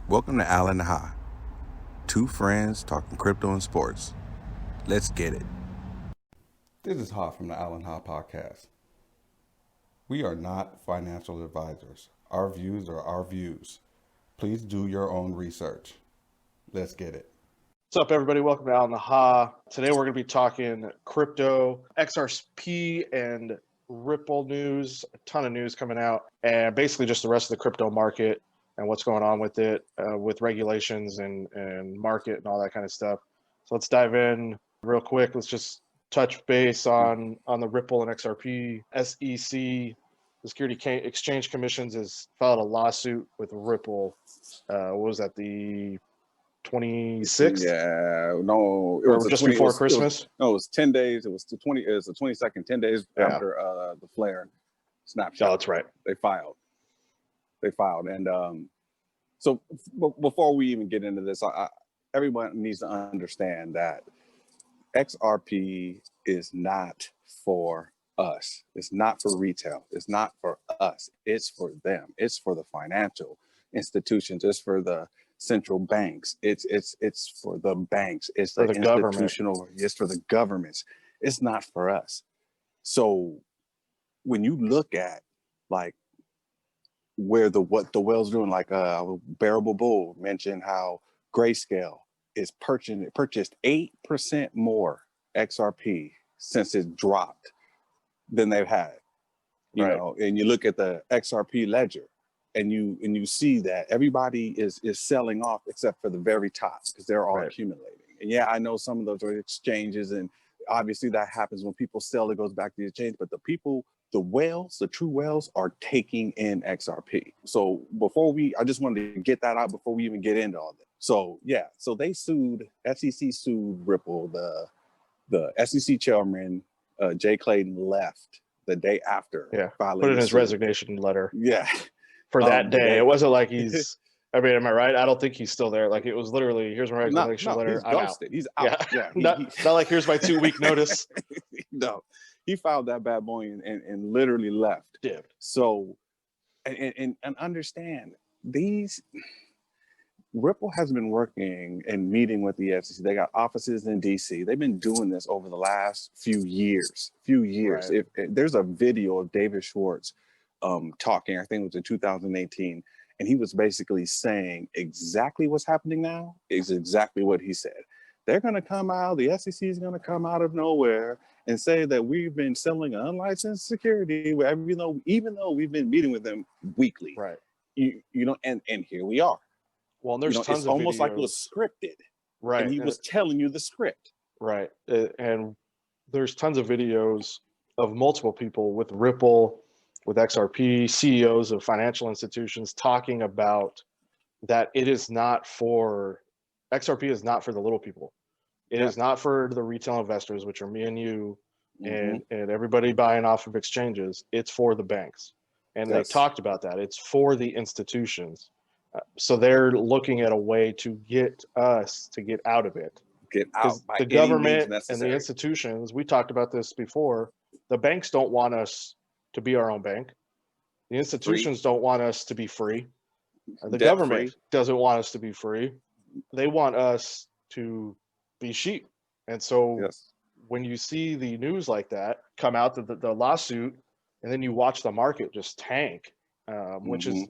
Welcome to Al and Ha, two friends talking crypto and sports. Let's get it. This is Ha from the Al and Ha podcast. We are not financial advisors. Our views are our views. Please do your own research. Let's get it. What's up, everybody? Welcome to Al and Ha. Today we're going to be talking crypto, XRP, and Ripple news. A ton of news coming out, and basically just the rest of the crypto market and what's going on with it, with regulations and market and all that kind of stuff. So let's dive in real quick. Let's just touch base on the Ripple and XRP. SEC, the Security Exchange Commissions, has filed a lawsuit with Ripple. What was that, the 26th? Yeah, no, it was just before Christmas. It was 10 days. It was the 22nd, 10 days after the flare snapshot. Oh, that's right. They filed, and so before we even get into this, everyone needs to understand that XRP is not for us. It's not for retail. It's not for us. It's for them. It's for the financial institutions. It's for the central banks. It's for the banks. It's for the institutional. Government. It's for the governments. It's not for us. So when you look at like what the whale's doing, like Bearable Bull mentioned how Grayscale is purchased 8% more XRP since it dropped than they've had. You know, and you look at the XRP ledger, and you see that everybody is selling off except for the very top because they're all accumulating. And yeah, I know some of those are exchanges, and obviously that happens when people sell, it goes back to the exchange. But the whales, the true whales, are taking in XRP. So I just wanted to get that out before we even get into all that. So yeah, so SEC sued Ripple. The SEC chairman, Jay Clayton, left the day after filing. Put in his resignation letter. Yeah. For that day. It wasn't like he's, I mean, am I right? I don't think he's still there. Like, it was literally, here's my resignation letter. He's ghosted. He's out. Yeah. Not like, here's my 2-week notice. No, he filed that bad boy and literally left. Yeah. So, and understand, Ripple has been working and meeting with the SEC. They got offices in DC. They've been doing this over the last few years. Right. There's a video of David Schwartz talking, I think it was in 2018, and he was basically saying exactly what's happening now is exactly what he said. They're going to come out, the SEC is going to come out of nowhere and say that we've been selling unlicensed security, even though we've been meeting with them weekly. Right. You know, and here we are. Well, and there's tons of almost videos. like it was scripted. Right. And he was telling you the script. Right. And there's tons of videos of multiple people with Ripple, with XRP, CEOs of financial institutions talking about that XRP is not for the little people. It is not for the retail investors, which are me and you, and everybody buying off of exchanges. It's for the banks. And they talked about that. It's for the institutions. So they're looking at a way to get us to get out of it. Get out by the government and the institutions, we talked about this before, the banks don't want us to be our own bank. The institutions don't want us to be free. The government doesn't want us to be free. They want us to be sheep. And so when you see the news like that come out, the lawsuit, and then you watch the market just tank, which is,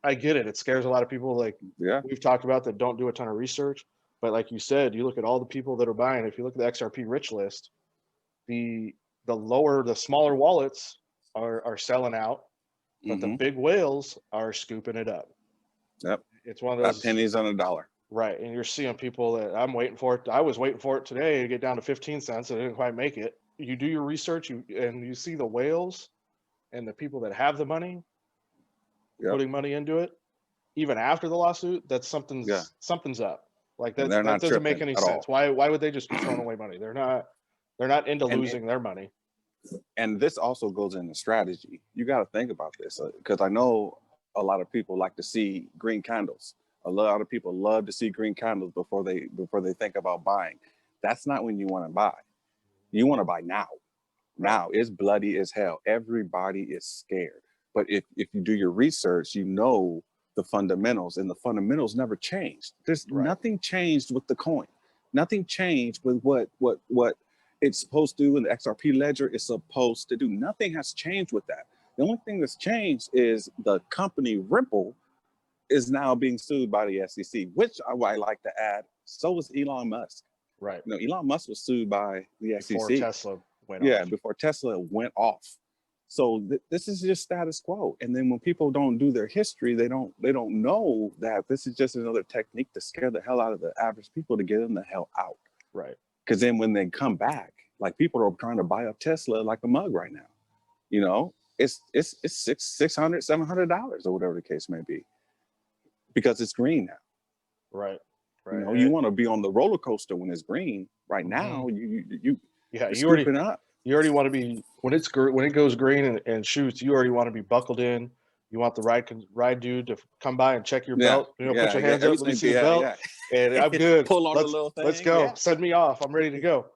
I get it. It scares a lot of people. Like we've talked about that don't do a ton of research. But like you said, you look at all the people that are buying. If you look at the XRP rich list, the smaller wallets are selling out, but the big whales are scooping it up. Yep. It's one of those pennies on a dollar. Right. And you're seeing people that I'm waiting for it. I was waiting for it today to get down to 15 cents. I didn't quite make it. You do your research, and you see the whales and the people that have the money putting money into it, even after the lawsuit. That's something's up. Like that doesn't make any sense. Why would they just be throwing away money? They're not into losing their money. And this also goes into strategy. You got to think about this, because I know a lot of people like to see green candles. A lot of people love to see green candles before they think about buying. That's not when you want to buy. You want to buy now. Now it's bloody as hell. Everybody is scared. But if you do your research, you know the fundamentals, and the fundamentals never changed. There's nothing changed with the coin. Nothing changed with what it's supposed to do, and the XRP ledger is supposed to do. Nothing has changed with that. The only thing that's changed is the company Ripple is now being sued by the SEC, which I like to add, so was Elon Musk. Right. You know, Elon Musk was sued by the SEC. Before Tesla went off. Before Tesla went off. So this is just status quo. And then when people don't do their history, they don't know that this is just another technique to scare the hell out of the average people to get them the hell out. Right. Because then when they come back, like people are trying to buy up Tesla like a mug right now. You know, it's $600, $700 or whatever the case may be, because it's green now. Right. You know, you want to be on the roller coaster when it's green. Right now, you already want to be when it goes green and shoots. You already want to be buckled in. You want the ride dude to come by and check your belt. You know, put your hands up, let me see your belt, and I'm good. Pull on the little thing. Let's go. Send me off. I'm ready to go.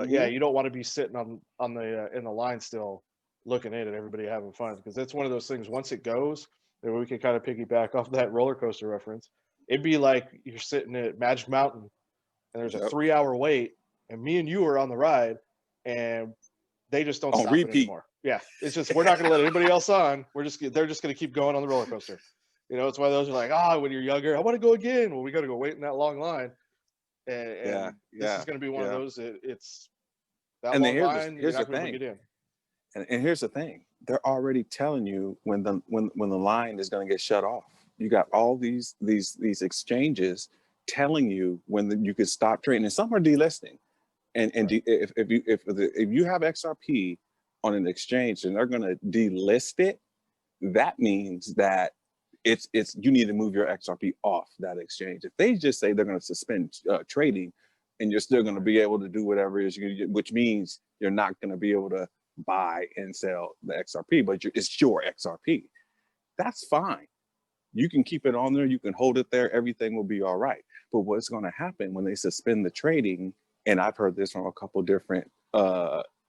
Yeah, you don't want to be sitting on the in the line still, looking in at everybody having fun, because it's one of those things. Once it goes, then we can kind of piggyback off that roller coaster reference. It'd be like you're sitting at Magic Mountain, and there's a 3-hour wait, and me and you are on the ride, and they just don't stop it anymore. Yeah, it's just we're not going to let anybody else on. They're just going to keep going on the roller coaster. You know, it's one of those, you're like, when you're younger, I want to go again. Well, we got to go wait in that long line, and this is going to be one of those. It's that long line. Here's the thing. And here's the thing: they're already telling you when the line is going to get shut off. You got all these exchanges telling you when you could stop trading, and some are delisting. And if you have XRP on an exchange and they're going to delist it, that means that it's you need to move your XRP off that exchange. If they just say they're going to suspend trading, and you're still going to be able to do whatever it is, which means you're not going to be able to buy and sell the XRP, but it's your XRP. That's fine. You can keep it on there. You can hold it there. Everything will be all right. But what's going to happen when they suspend the trading? And I've heard this from a couple different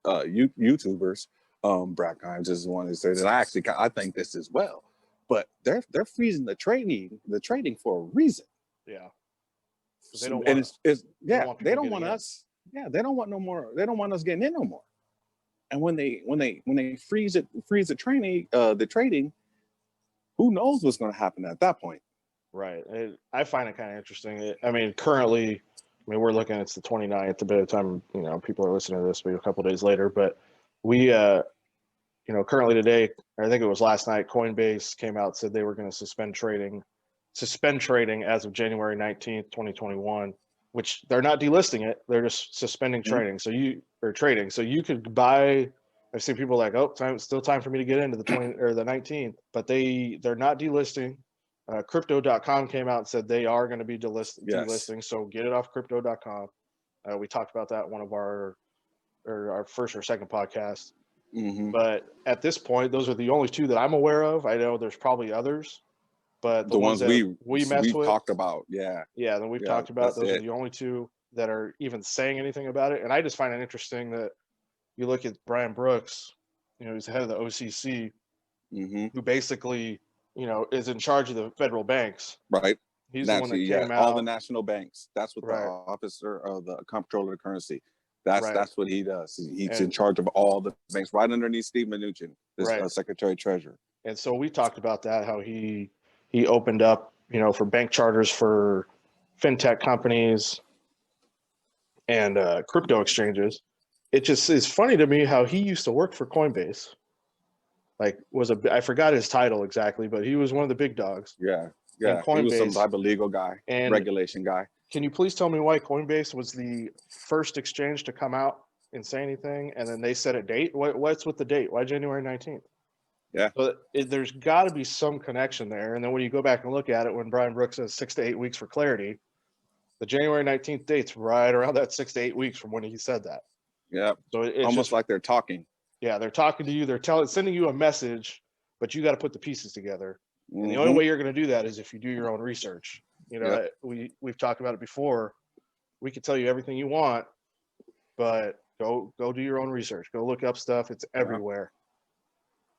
YouTubers. Brad Grimes is one that says, and I think this as well. But they're freezing the trading for a reason. Yeah. They don't want they don't want us. Yeah, they don't want no more. They don't want us getting in no more. And when they freeze the trading, who knows what's going to happen at that point? Right. I find it kind of interesting. I mean, currently, we're looking, it's the 29th, by the time, people are listening to this, maybe a couple of days later, but we, currently today, I think it was last night, Coinbase came out, said they were going to suspend trading as of January 19th, 2021, which they're not delisting it. They're just suspending trading. So you could buy, I've seen people like, still time for me to get into the 20 or the 19th, but they're not delisting. Crypto.com came out and said they are going to be delisting. So get it off crypto.com. We talked about that in one of our first or second podcast. Mm-hmm. But at this point, those are the only two that I'm aware of. I know there's probably others, but the ones that we talked about, then we've talked about, those are the only two that are even saying anything about it. And I just find it interesting that you look at Brian Brooks, he's the head of the OCC, who basically, is in charge of the federal banks. Right. He's the one that came out. All the national banks. That's what the officer of the comptroller of the currency. That's what he does. He's in charge of all the banks, right underneath Steve Mnuchin, Secretary Treasurer. And so we talked about that, how he opened up, for bank charters for fintech companies and crypto exchanges. It just is funny to me how he used to work for Coinbase. I forgot his title exactly, but he was one of the big dogs. Yeah. He was some type of legal guy, regulation guy. Can you please tell me why Coinbase was the first exchange to come out and say anything, and then they set a date? What's with the date? Why January 19th? Yeah. So there's got to be some connection there. And then when you go back and look at it, when Brian Brooks says 6 to 8 weeks for clarity, the January 19th date's right around that 6 to 8 weeks from when he said that. Yeah. So it's almost like they're talking. Yeah, they're talking to you. They're sending you a message, but you got to put the pieces together. And the only way you're going to do that is if you do your own research. We've talked about it before. We could tell you everything you want, but go do your own research. Go look up stuff. It's everywhere.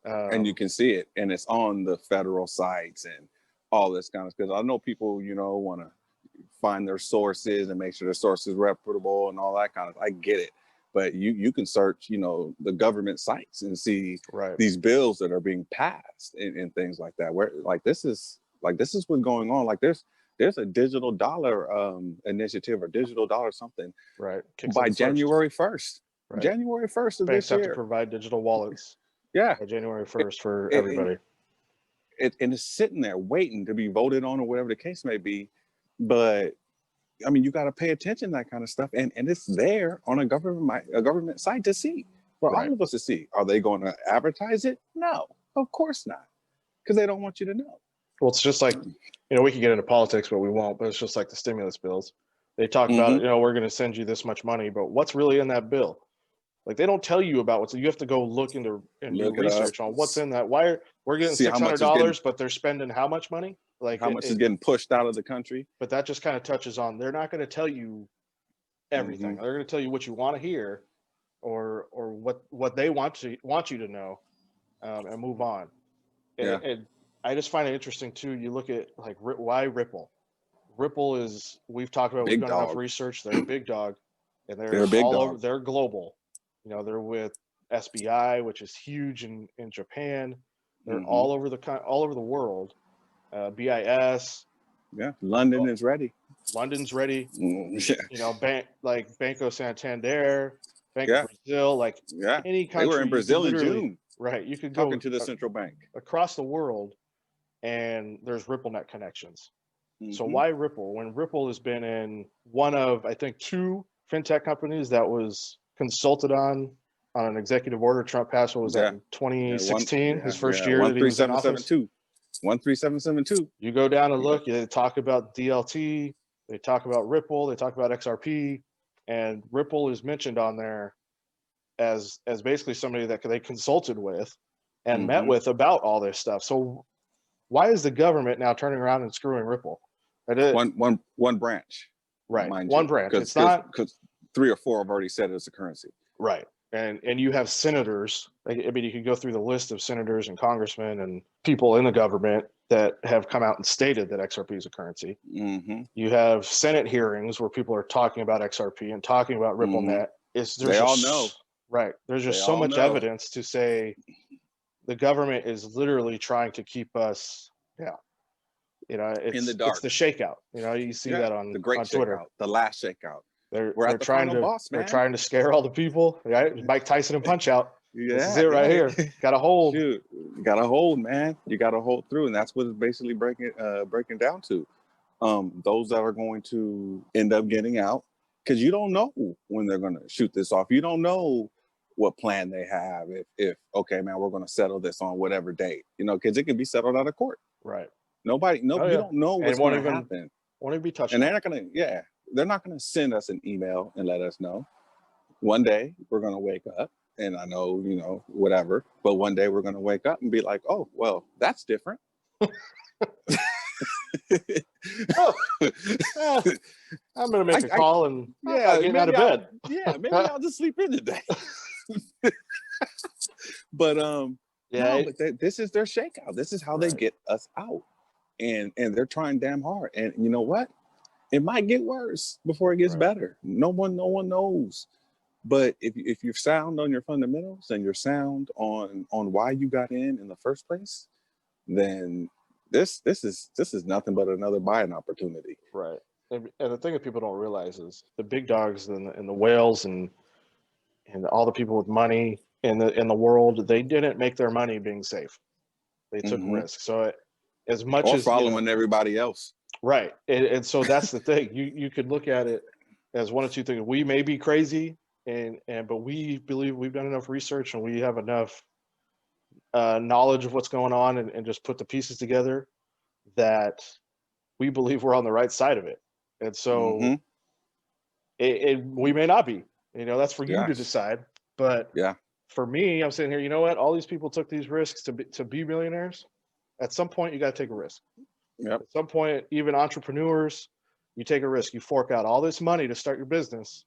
And you can see it, and it's on the federal sites and all this kind of, because I know people, want to find their sources and make sure their sources reputable and all that kind of. I get it, but you can search, the government sites and see Right. these bills that are being passed and things like that. Where this is what's going on. Like there's a digital dollar initiative or digital dollar something Right. Kicks by in first. January 1st. Right. January 1st of Banks this have year. to provide digital wallets Yeah. by January 1st for it- everybody. And it's sitting there waiting to be voted on or whatever the case may be. But I mean, you got to pay attention to that kind of stuff, and it's there on a government site to see for Right. all of us to see. Are they going to advertise it? No, of course not, because they don't want you to know. Well, it's just like, we could get into politics, but we won't. But it's just like the stimulus bills. They talk about, we're going to send you this much money, but what's really in that bill? Like, they don't tell you about what's. You have to go look into and do Look it research on what's in that. Why we're getting See how much is $600, but they're spending how much money? Like How much is getting pushed out of the country? But that just kind of touches on. They're not going to tell you everything. They're going to tell you what you want to hear, or what they want you to know, and move on. Yeah. And I just find it interesting too. You look at like why Ripple. Ripple is, we've talked about, Big we've done enough dog. research. They're a big dog, and They're a big all dog. over. They're global. They're with SBI, which is huge in Japan. They're all over the world. BIS. Yeah, London is ready. London's ready. Yeah. Banco Santander, Bank Yeah. of Brazil, like Yeah. any country. They were in Brazil in literally- June. Right. You could go Talking to the central bank. across the world, and there's RippleNet connections. So Mhm. why Ripple? When Ripple has been in one of, I think, 2 fintech companies that was consulted on an executive order Trump passed. What was that, in 2016? His first year that he was in office. 13772. You go down and look, they talk about DLT, they talk about Ripple, they talk about XRP, and Ripple is mentioned on there as basically somebody that they consulted with and met with about all this stuff. So why is the government now turning around and screwing Ripple? One branch. Right. Mind One you, branch. It's not because 3 or 4 have already said it's a currency. right. And you have senators. I mean, you could go through the list of senators and congressmen and people in the government that have come out and stated that XRP is a currency. Mm-hmm. You have Senate hearings where people are talking about XRP and talking about RippleNet. They all know. Right. There's just They so all much know. evidence to say the government is literally trying to keep us down. It's In the dark. It's the shakeout. You see that on the great Twitter. shakeout, the last shakeout. They're We're at the trying final to boss, they're man. trying to scare all the people. Right? Mike Tyson and Punch Out. Yeah, This is it right here. Got to hold. Shoot, you got to hold, man. You got to hold through, and that's what it's basically breaking down to. Those that are going to end up getting out, because you don't know when they're going to shoot this off. You don't know what plan they have. If okay, man, we're going to settle this on whatever date, because it can be settled out of court. Right. You don't know what's going to happen. Won't even be touched. And they're not going to, they're not going to send us an email and let us know. One day we're going to wake up, and I know, whatever, but one day we're going to wake up and be like, oh, well, that's different. I'm going to make a call and get out of bed. Maybe I'll just sleep in today. But this is their shakeout. This is how they get us out. And they're trying damn hard. And you know what? It might get worse before it gets better. No one knows. But if you're sound on your fundamentals and you're sound on why you got in the first place, then this is nothing but another buying opportunity. Right. And the thing that people don't realize is the big dogs and the whales and all the people with money in the world, they didn't make their money being safe. They took risks. So as much as following everybody else. Right. And so that's the thing. You could look at it as one of two things. We may be crazy, but we believe we've done enough research and we have enough knowledge of what's going on and just put the pieces together that we believe we're on the right side of it. And so we may not be. That's for you to decide. But for me, I'm sitting here, you know what? All these people took these risks to be millionaires. At some point, you got to take a risk. Yep. At some point, even entrepreneurs, you take a risk. You fork out all this money to start your business,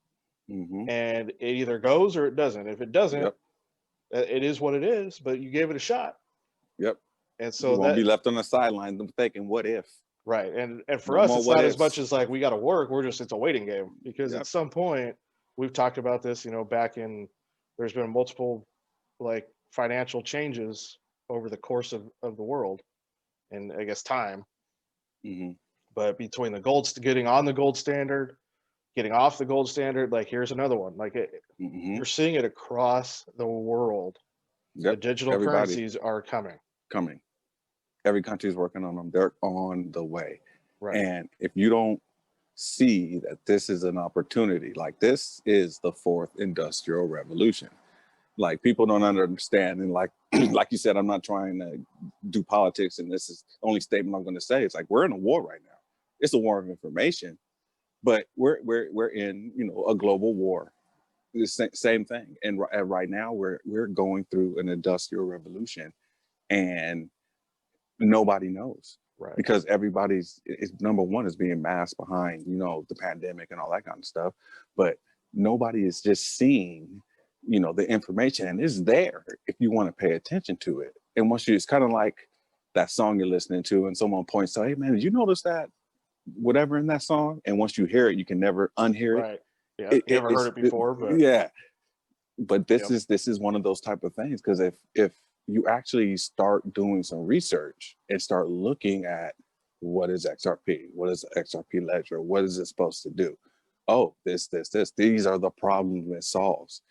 and it either goes or it doesn't. If it doesn't, it is what it is. But you gave it a shot. Yep. And You so won't that be left on the sideline thinking, what if? right. And for No us, more it's what not as ifs. much as like we got to work. It's a waiting game because Yep. at some point we've talked about this, back in there's been multiple like financial changes over the course of the world and I guess time. Hmm. But between getting on the gold standard, getting off the gold standard, like here's another one. Like Hmm. you're seeing it across the world. The Yep. digital Everybody currencies are coming. coming. Every country's working on them. They're on the way. Right. And if you don't see that this is an opportunity, like this is the fourth industrial revolution. Like people don't understand. And like like you said, I'm not trying to do politics, and this is the only statement I'm going to say. It's like we're in a war right now. It's a war of information, but we're in a global war. The same thing. And right now we're going through an industrial revolution, and nobody knows Right. because everybody's number one is being masked behind the pandemic and all that kind of stuff, but nobody is just seeing the information, and it's there if you want to pay attention to it. And once it's kind of like that song you're listening to and someone points out, hey man, did you notice that whatever in that song? And once you hear it, you can never unhear it. Right. Yeah. You never heard it before, but yeah, but this Yep. is one of those type of things, because if you actually start doing some research and start looking at what is XRP, what is XRP Ledger, what is it supposed to do? Oh, this, these are the problems it solves.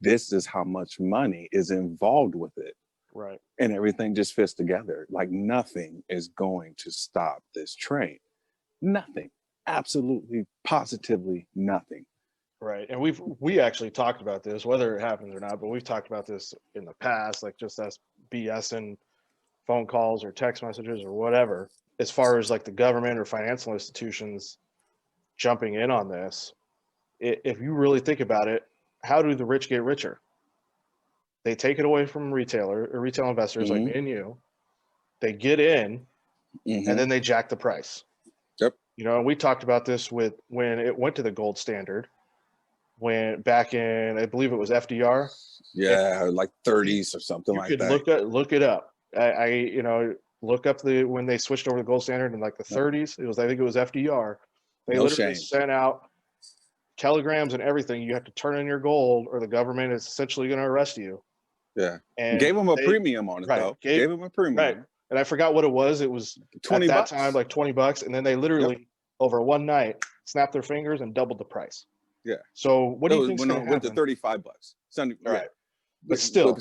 This is how much money is involved with it. right. And everything just fits together. Like nothing is going to stop this train. Nothing. Absolutely, positively nothing. Right. And we actually talked about this, whether it happens or not, but we've talked about this in the past, like just us BSing phone calls or text messages or whatever, as far as like the government or financial institutions jumping in on this. If you really think about it, how do the rich get richer? They take it away from retail investors like Mhm. me and you. They get in Mhm. and then they jack the price. Yep. And we talked about this with when it went to the gold standard, when back in, I believe it was FDR. Yeah, like 30s or something You like could that. look it up. I look up when they switched over to the gold standard in like the 30s. I think it was FDR. They No literally shame. sent out telegrams and everything. You have to turn in your gold, or the government is essentially going to arrest you. Yeah. And Gave them a they- premium on it right, though. gave- Gave them a premium. right. And I forgot what it was. It was at 20 that bucks. time like $20, and then they literally over one night snapped their fingers and doubled the price. Yeah. So what do you think went to happen? 35 bucks. Right. Yeah. But still,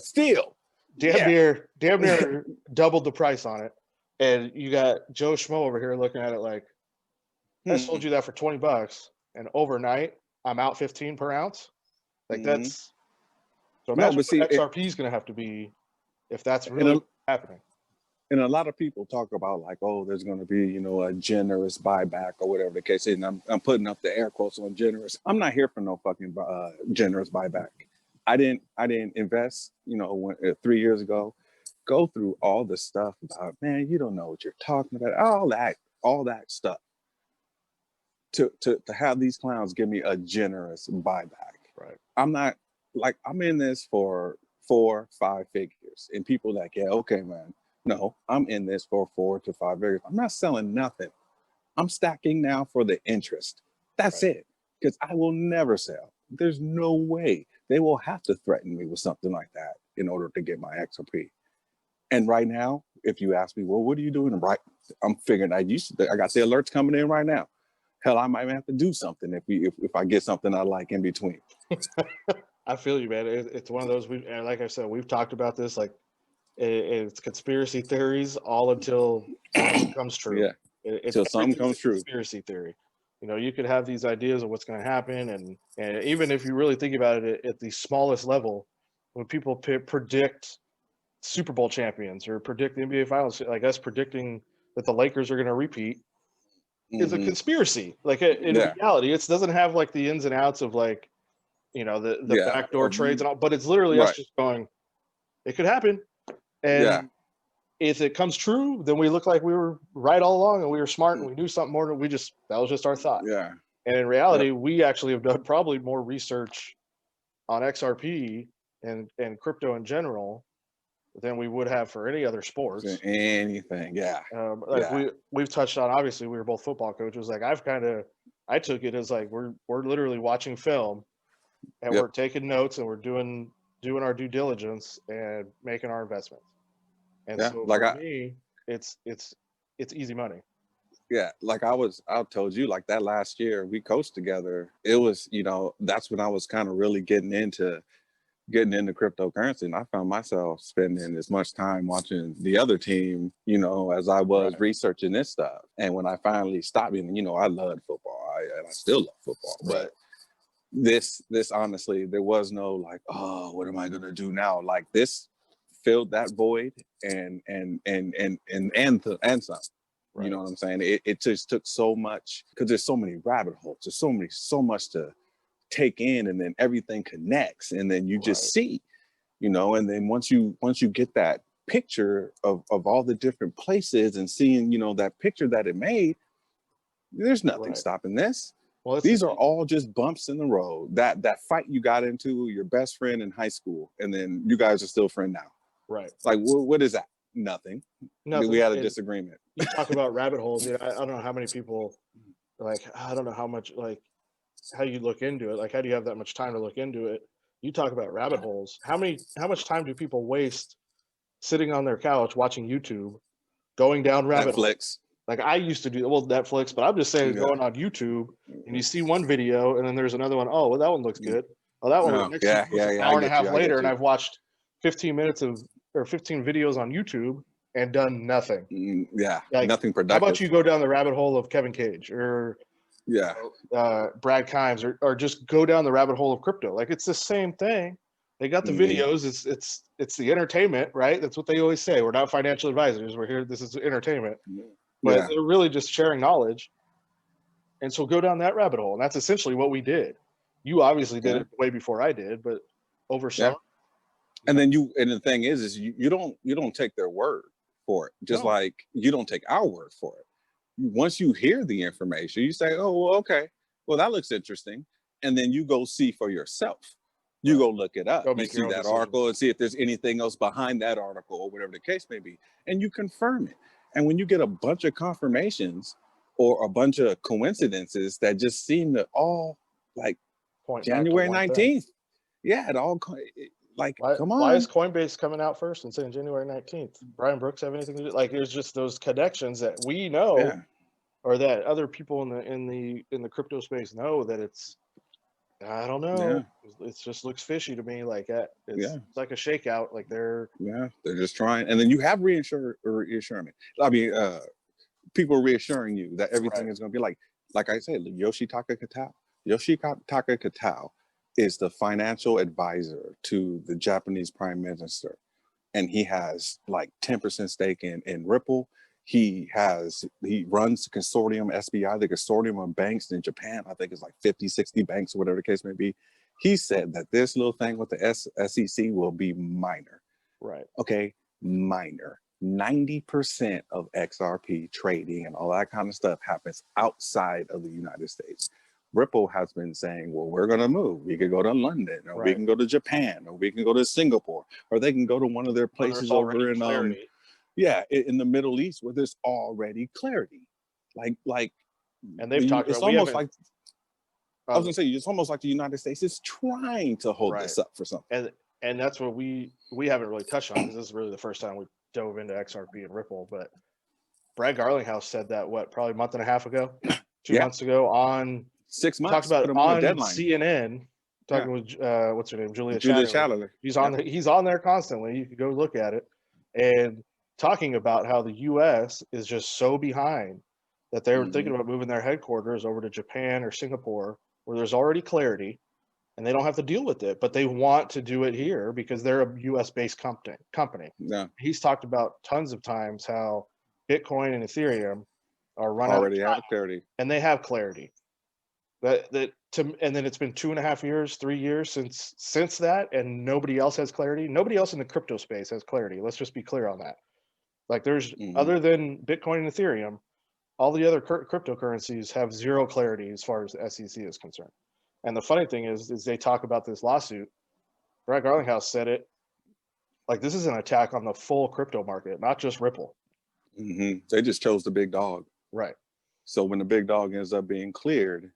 yeah. damn near doubled the price on it. And you got Joe Schmo over here looking at it like, I sold you that for $20, and overnight I'm out 15 per ounce. Like that's so. Imagine what XRP is going to have to be if that's really happening. And a lot of people talk about like, oh, there's going to be, a generous buyback or whatever the case is. And I'm putting up the air quotes on generous. I'm not here for no fucking generous buyback. I didn't invest, 3 years ago. Go through all the stuff about, man, you don't know what you're talking about. All that stuff. To have these clowns give me a generous buyback. Right. I'm not like, I'm in this for 4-5 figures, and people like, yeah, okay, man. No, I'm in this for 4 to 5 figures. I'm not selling nothing. I'm stacking now for the interest. That's it. Because I will never sell. There's no way. They will have to threaten me with something like that in order to get my XRP. And right now, if you ask me, well, what are you doing? Right, I'm figuring I got the alerts coming in right now. Hell, I might have to do something if I get something I like in between. I feel you, man. It's one of those. And like I said, we've talked about this. Like it's conspiracy theories all until something comes true. Yeah, Until something comes true. Conspiracy theory. You could have these ideas of what's going to happen, and even if you really think about it at the smallest level, when people predict Super Bowl champions or predict the NBA Finals, like us predicting that the Lakers are going to repeat, is a conspiracy. Like in reality, it doesn't have like the ins and outs of like, the backdoor trades and all, but it's literally us just going, it could happen. And if it comes true, then we look like we were right all along and we were smart and we knew something more than that was just our thought. Yeah. And in reality, we actually have done probably more research on XRP and crypto in general than we would have for any other sports. Anything, yeah. Like Yeah. we've touched on, obviously we were both football coaches. Like I took it as like we're literally watching film and Yep. we're taking notes and we're doing our due diligence and making our investments. And Yeah, so like for me, it's easy money. yeah, like I told you, like that last year we coached together. It was, that's when I was kind of really getting into cryptocurrency, and I found myself spending as much time watching the other team, as I was Right. researching this stuff. And when I finally stopped, I loved football, and I still love football, Right. but this honestly, there was no like, oh, what am I gonna do now? Like this filled that void and some. Right. You know what I'm saying? It just took so much, because there's so many rabbit holes. There's so much to take in, and then everything connects, and then you just see, and then once you get that picture of all the different places and seeing, that picture that it made, there's nothing stopping this. Well, these are all just bumps in the road. That fight you got into your best friend in high school, and then you guys are still friends now. Right. Like, what is that? Nothing. We had a disagreement. You talk about rabbit holes. I don't know how many people, like, I don't know how much, like, how you look into it. Like, how do you have that much time to look into it? You talk about rabbit holes. How much time do people waste sitting on their couch watching YouTube, going down rabbit holes? Netflix. Like I used to do, well, Netflix, but I'm just saying, going on YouTube and you see one video and then there's another one. Oh, well, that one looks good. Oh, that one looks next an hour and a half later, and I've watched 15 minutes or 15 videos on YouTube and done nothing. Yeah, like, nothing productive. How about you go down the rabbit hole of Kevin Cage or Brad Kimes, or just go down the rabbit hole of crypto? Like it's the same thing. They got the videos. It's the entertainment, right? That's what they always say. We're not financial advisors. We're here. This is entertainment. But they're really just sharing knowledge. And so go down that rabbit hole. And that's essentially what we did. You obviously did it way before I did, but over some. And then the thing is you don't take their word for it. Just like you don't take our word for it. Once you hear the information, you say, oh, well, okay, well, that looks interesting. And then you go see for yourself. You go look it up. You see that article and see if there's anything else behind that article or whatever the case may be. And you confirm it. And when you get a bunch of confirmations or a bunch of coincidences that just seem to all like January 19th. Yeah, it all come on. Why is Coinbase coming out first and saying January 19th? Brian Brooks have anything to do? Like, there's just those connections that we know, or that other people in the crypto space know, that it's, I don't know. Yeah. It just looks fishy to me. Like it's like a shakeout. Like they're just trying. And then you have reassurance. I mean, people reassuring you that everything is going to be like I said, Yoshitaka Kitao is the financial advisor to the Japanese Prime Minister, and he has like 10% stake in Ripple. He runs the consortium SBI, the consortium of banks in Japan. I think it's like 50, 60 banks or whatever the case may be. He said that this little thing with the SEC will be minor. Right. Okay, minor. 90% of XRP trading and all that kind of stuff happens outside of the United States. Ripple has been saying, well, we're going to move. We could go to London, or we can go to Japan, or we can go to Singapore, or they can go to one of their places over in in the Middle East where there's already clarity. Like, and they've talked about, it's almost like, I was gonna say, it's almost like the United States is trying to hold this up for something. And that's what we haven't really touched on, because this is really the first time we dove into XRP and Ripple. But Brad Garlinghouse said that probably a month and a half ago, 2 months ago, on 6 months. Talked about it on CNN, talking with what's her name, Julia Chatterley. He's on there constantly. You can go look at it, and talking about how the U.S. is just so behind that they were thinking about moving their headquarters over to Japan or Singapore, where there's already clarity, and they don't have to deal with it, but they want to do it here because they're a U.S.-based company. Yeah. He's talked about tons of times how Bitcoin and Ethereum are running already have clarity, and they have clarity. And then it's been 2.5 years, 3 years since that, and nobody else has clarity. Nobody else in the crypto space has clarity. Let's just be clear on that. Like, there's other than Bitcoin and Ethereum, all the other cryptocurrencies have zero clarity as far as the SEC is concerned. And the funny thing is they talk about this lawsuit. Brad Garlinghouse said it like this is an attack on the full crypto market, not just Ripple. They just chose the big dog. Right. So when the big dog ends up being cleared,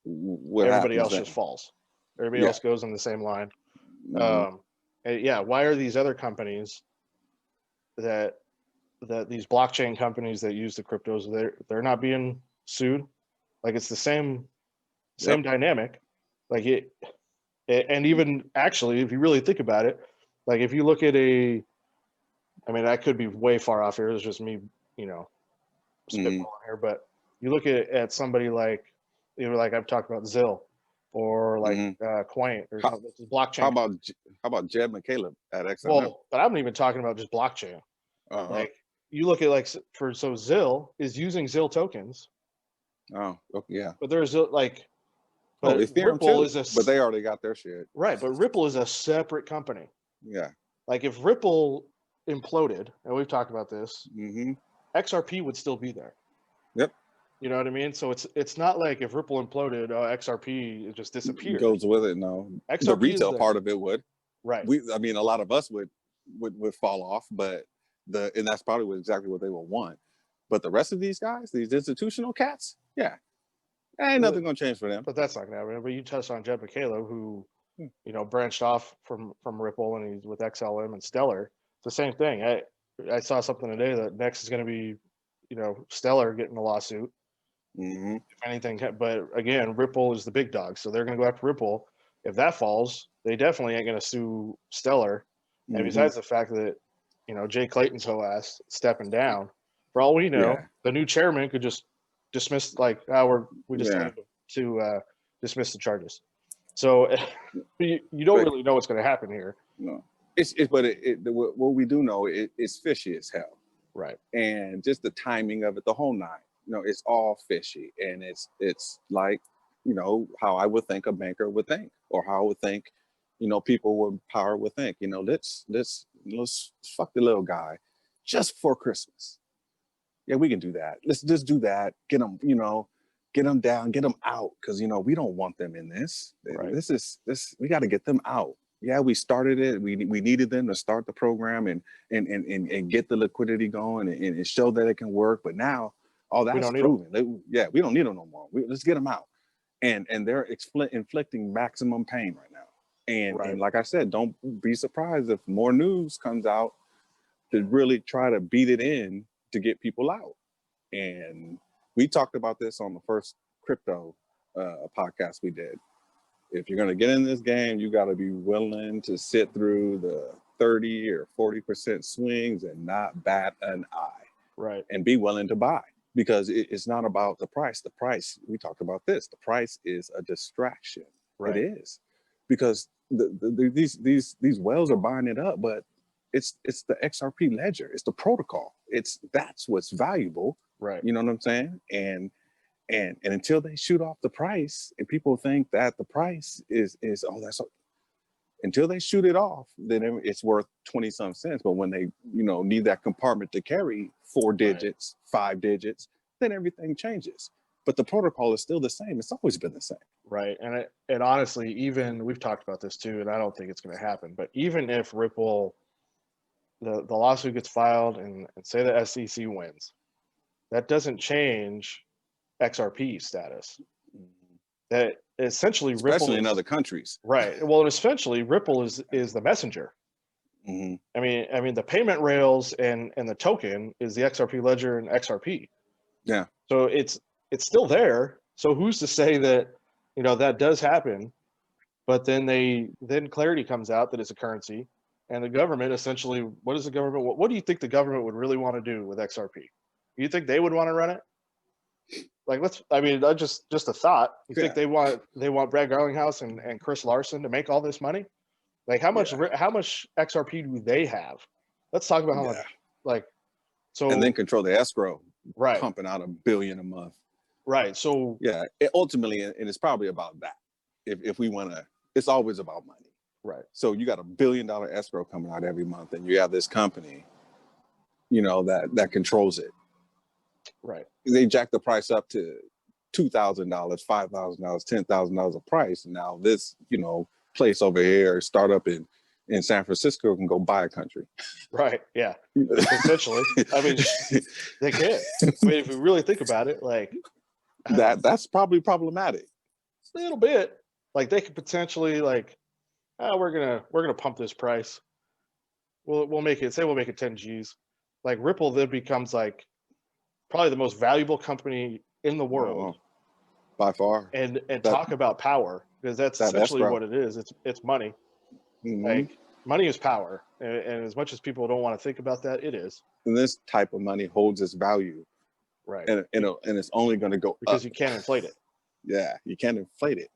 what Everybody else happens just then? falls. Everybody Yeah. else goes in the same line. Mhm. And yeah, why are these other companies that these blockchain companies that use the cryptos, they're not being sued? Like it's the same dynamic. Like and even actually, if you really think about it, like if you look at I mean, I could be way far off here. It's just me, you know, spitballing here. But you look at somebody like, you know, like I've talked about Zill, or like Quaint, or How- this is blockchain. How about Jed McCaleb at XMM? Well, but I'm not even talking about just blockchain. Like you look at like so Zill is using Zill tokens, oh, yeah. but there's like, but Ethereum Ripple too, is a but they already got their shit. right, but Ripple is a separate company. Yeah. Like if Ripple imploded, and we've talked about this, Mm-hmm. XRP would still be there. Yep. You know what I mean? So it's not like if Ripple imploded, XRP just disappeared. Goes with it. No, XRP the is retail there. part of it would. Right. I mean, a lot of us would fall off, but and that's probably exactly what they will want. But the rest of these guys, these institutional cats, yeah, ain't nothing gonna change for them. But that's not gonna happen. But you touched on Jed McCaleb, who, you know, branched off from Ripple, and he's with XLM and Stellar. It's the same thing. I saw something today that next is going to be, you know, Stellar getting a lawsuit. Mm-hmm. If anything, but again, Ripple is the big dog, so they're going to go after Ripple. If that falls, they definitely ain't going to sue Stellar. Mm-hmm. And besides the fact that, you know, Jay Clayton's whole ass stepping down, for all we know, the new chairman could just dismiss, like, we just had to dismiss the charges. So you don't really know what's going to happen here. No, what we do know, it's fishy as hell. Right. And just the timing of it, the whole nine, you know, it's all fishy. And it's like, you know, how I would think a banker would think, or how I would think, you know, people with power would think, you know, let's fuck the little guy just for Christmas. Yeah, we can do that. Let's just do that. Get them, you know, get them down, get them out. Cause you know, we don't want them in this. Right. We got to get them out. Yeah, we started it. We needed them to start the program and get the liquidity going and show that it can work. But now all that's proven. We don't need them no more. Let's get them out. And they're inflicting maximum pain right now. And like I said, don't be surprised if more news comes out to really try to beat it in to get people out. And we talked about this on the first crypto podcast we did. If you're going to get in this game, you got to be willing to sit through the 30 or 40% swings and not bat an eye. Right. And be willing to buy, because it's not about the price. The price, we talked about this, the price is a distraction. Right. It is, because these whales are buying it up, but it's the XRP ledger. It's the protocol. That's what's valuable. Right. You know what I'm saying? And until they shoot off the price, and people think that the price is until they shoot it off, then it's worth 20 some cents. But when they, you know, need that compartment to carry 4 digits, 5 digits, then everything changes. But the protocol is still the same. It's always been the same. Right. And honestly, even we've talked about this too, and I don't think it's going to happen, but even if Ripple, the lawsuit gets filed and say the SEC wins, that doesn't change XRP status. That essentially especially Ripple in other countries. Right. Well, essentially Ripple is the messenger. Mm-hmm. I mean the payment rails and the token is the XRP ledger and XRP. Yeah. So it's still there. So who's to say that, you know, that does happen, but then clarity comes out that it's a currency, and the government essentially, what do you think the government would really want to do with XRP? You think they would want to run it? Like, just a thought. You think they want Brad Garlinghouse and Chris Larson to make all this money? Like, how much XRP do they have? Let's talk about how much. Like, so and then control the escrow, right? Pumping out $1 billion a month, right? So yeah, ultimately, and it's probably about that. If we want to, it's always about money, right? So you got $1 billion escrow coming out every month, and you have this company, you know, that controls it. Right. They jack the price up to $2,000, $5,000, $10,000 a price. And now this, you know, place over here, startup in in San Francisco can go buy a country. Right. Yeah. Potentially. I mean, they can. I mean, if you really think about it, like that's probably problematic. a little bit, like they could potentially like, oh, we're gonna pump this price. We'll make it, say we'll make it 10 G's. Like Ripple then becomes like probably the most valuable company in the world. By far. And talk about power, because that's essentially what it is. It's money. Mm-hmm. Like money is power, and as much as people don't want to think about that, it is. And this type of money holds its value, right? And it's only going to go because up. You can't inflate it. Yeah, you can't inflate it.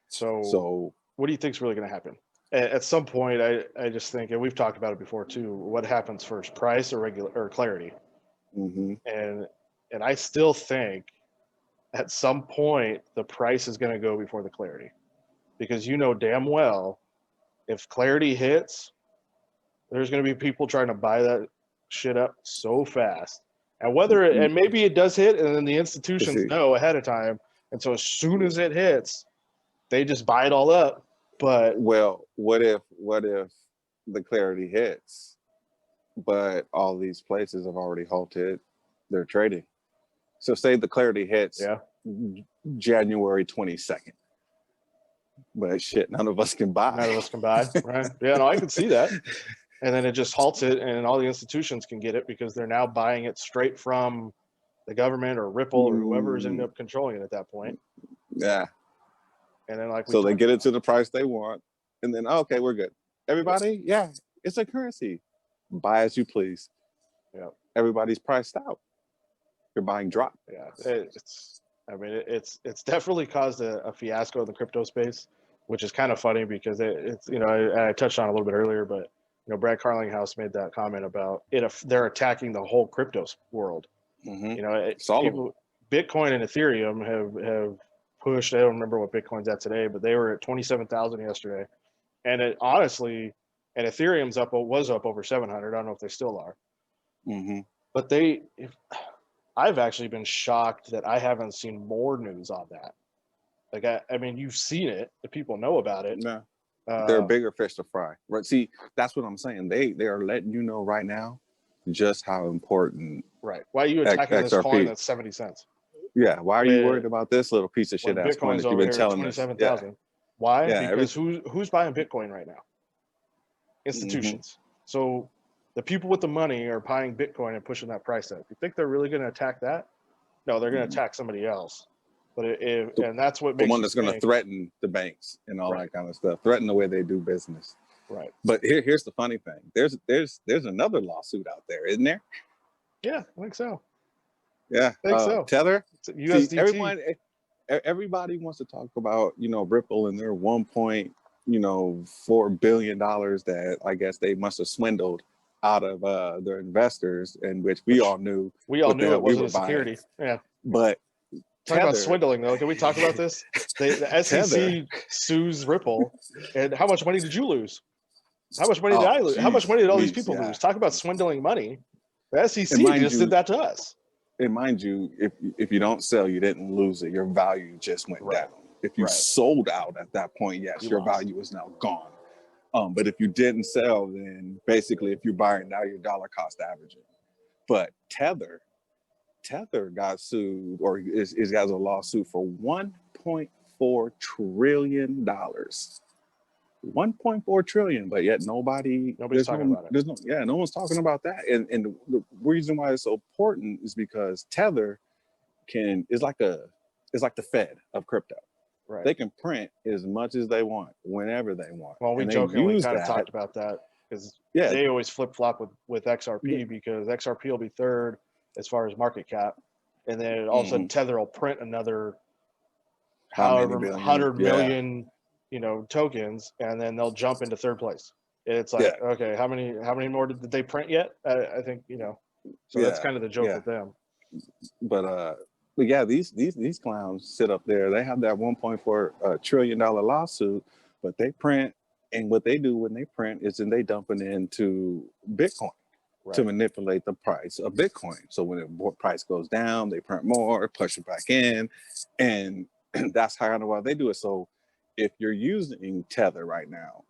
So what do you think is really going to happen? At some point, I just think, and we've talked about it before too. What happens first, price or clarity? Mm-hmm. And I still think at some point the price is going to go before the clarity, because you know damn well if clarity hits, there's going to be people trying to buy that shit up so fast. And whether and maybe it does hit, and then the institutions know ahead of time, and so as soon as it hits, they just buy it all up. But well, what if the clarity hits, but all these places have already halted their trading? So say the clarity hits January 22nd. But shit, none of us can buy. None of us can buy, right? Yeah, no, I can see that. And then it just halts it, and all the institutions can get it because they're now buying it straight from the government or Ripple or whoever's ended up controlling it at that point. Yeah. And then so they get it to the price they want, and then okay, we're good. Everybody, yeah, it's a currency. Buy as you please. Yeah. Everybody's priced out. You're buying drop. Yeah. It's definitely caused a fiasco in the crypto space, which is kind of funny because it's I touched on it a little bit earlier, but Brad Carlinghouse made that comment about it. If they're attacking the whole crypto world, people, Bitcoin and Ethereum have pushed. I don't remember what Bitcoin's at today, but they were at 27,000 yesterday, and it honestly, and Ethereum's was up over 700. I don't know if they still are, but I've actually been shocked that I haven't seen more news on that. Like I mean, you've seen it, the people know about it. No. They're a bigger fish to fry, right? See, that's what I'm saying. They are letting you know right now just how important. Right. Why are you attacking this coin that's 70 cents? Yeah. Why are you worried about this little piece of shit ass coin that you've been telling us? 27,000. Why? Yeah, because who's buying Bitcoin right now? Institutions. So the people with the money are buying Bitcoin and pushing that price up. You think they're really going to attack that? No, they're going to attack somebody else. But and that's what makes the one that's going to threaten the banks and all that kind of stuff, threaten the way they do business. Right. But here's the funny thing: there's another lawsuit out there, isn't there? Yeah, I think so. Yeah, I think so. Tether. USDT. Everybody wants to talk about Ripple and their $1.4 billion that I guess they must have swindled out of their investors, and which we all knew. We all knew it wasn't a security. Yeah, but. Talk about swindling, though. Can we talk about this? The SEC sues Ripple, and how much money did you lose? How much money did I lose? How much money did all these people lose? Talk about swindling money. The SEC just did that to us. And mind you, if you don't sell, you didn't lose it. Your value just went down. If you sold out at that point, yes, your value is now gone. But if you didn't sell, then basically, if you're buying now, your dollar cost averaging. But Tether got sued, or has a lawsuit for $1.4 trillion. 1.4 trillion, but yet nobody's talking about it. No one's talking about that. And the reason why it's so important is because Tether is like the Fed of crypto. Right. They can print as much as they want, whenever they want. Well, we jokingly kind of talked about that because they always flip flop with XRP because XRP will be third as far as market cap, and then all of a sudden Tether will print another however 100 million tokens, and then they'll jump into third place. It's like, okay, how many more did they print yet? I think so that's kind of the joke with them. But yeah, these clowns sit up there. They have that $1.4 trillion lawsuit, but they print, and what they do when they print is then they dump it into Bitcoin. Right. To manipulate the price of Bitcoin. So when the price goes down, they print more, push it back in, and that's how they do it. So if you're using Tether right now,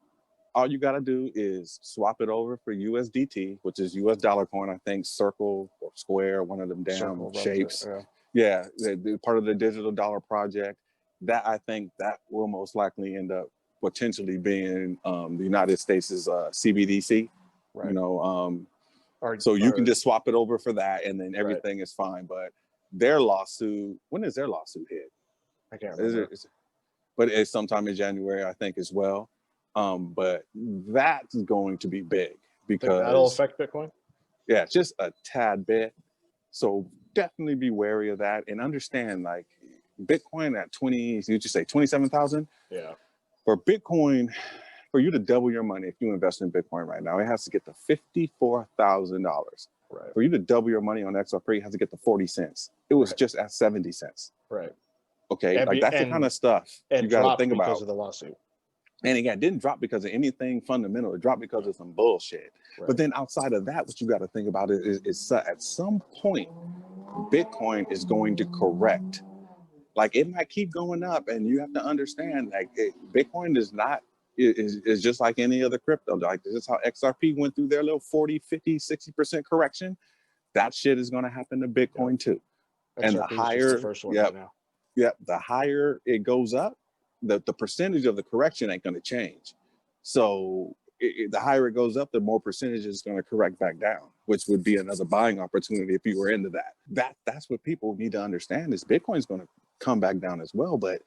all you got to do is swap it over for USDT, which is US dollar coin. I think Circle or Square, one of them damn Circle runs it, shapes. yeah. Yeah, they're part of the digital dollar project. That I think that will most likely end up potentially being the United States' CBDC. Right. You know, Or- so you can or- just swap it over for that, and then everything is fine. But their lawsuit, when is their lawsuit hit? I can't Is remember. it? But it's sometime in January, I think, as well. But that's going to be big Think that'll because affect Bitcoin? yeah, just a tad bit. So definitely be wary of that and understand, like, Bitcoin at 20, did you say 27,000? Yeah. For Bitcoin, for you to double your money, if you invest in Bitcoin right now, it has to get to $54,000. Right. For you to double your money on XRP, it has to get to 40 cents. It was Right. just at 70 cents. Right. Okay, And like that's the kind of stuff It you got to dropped think because about. of the lawsuit. And again, it didn't drop because of anything fundamental. It dropped because of some bullshit. Right. But then outside of that, what you got to think about is at some point, Bitcoin is going to correct. Like, it might keep going up, and you have to understand, like, Bitcoin is just like any other crypto. Like, this is how XRP went through their little 40, 50, 60% correction. That shit is going to happen to Bitcoin too. And the XRP is just higher, the first one right now. the higher it goes up, the percentage of the correction ain't going to change. So the higher it goes up, the more percentage is going to correct back down, which would be another buying opportunity if you were into that. That's what people need to understand is Bitcoin's going to come back down as well, but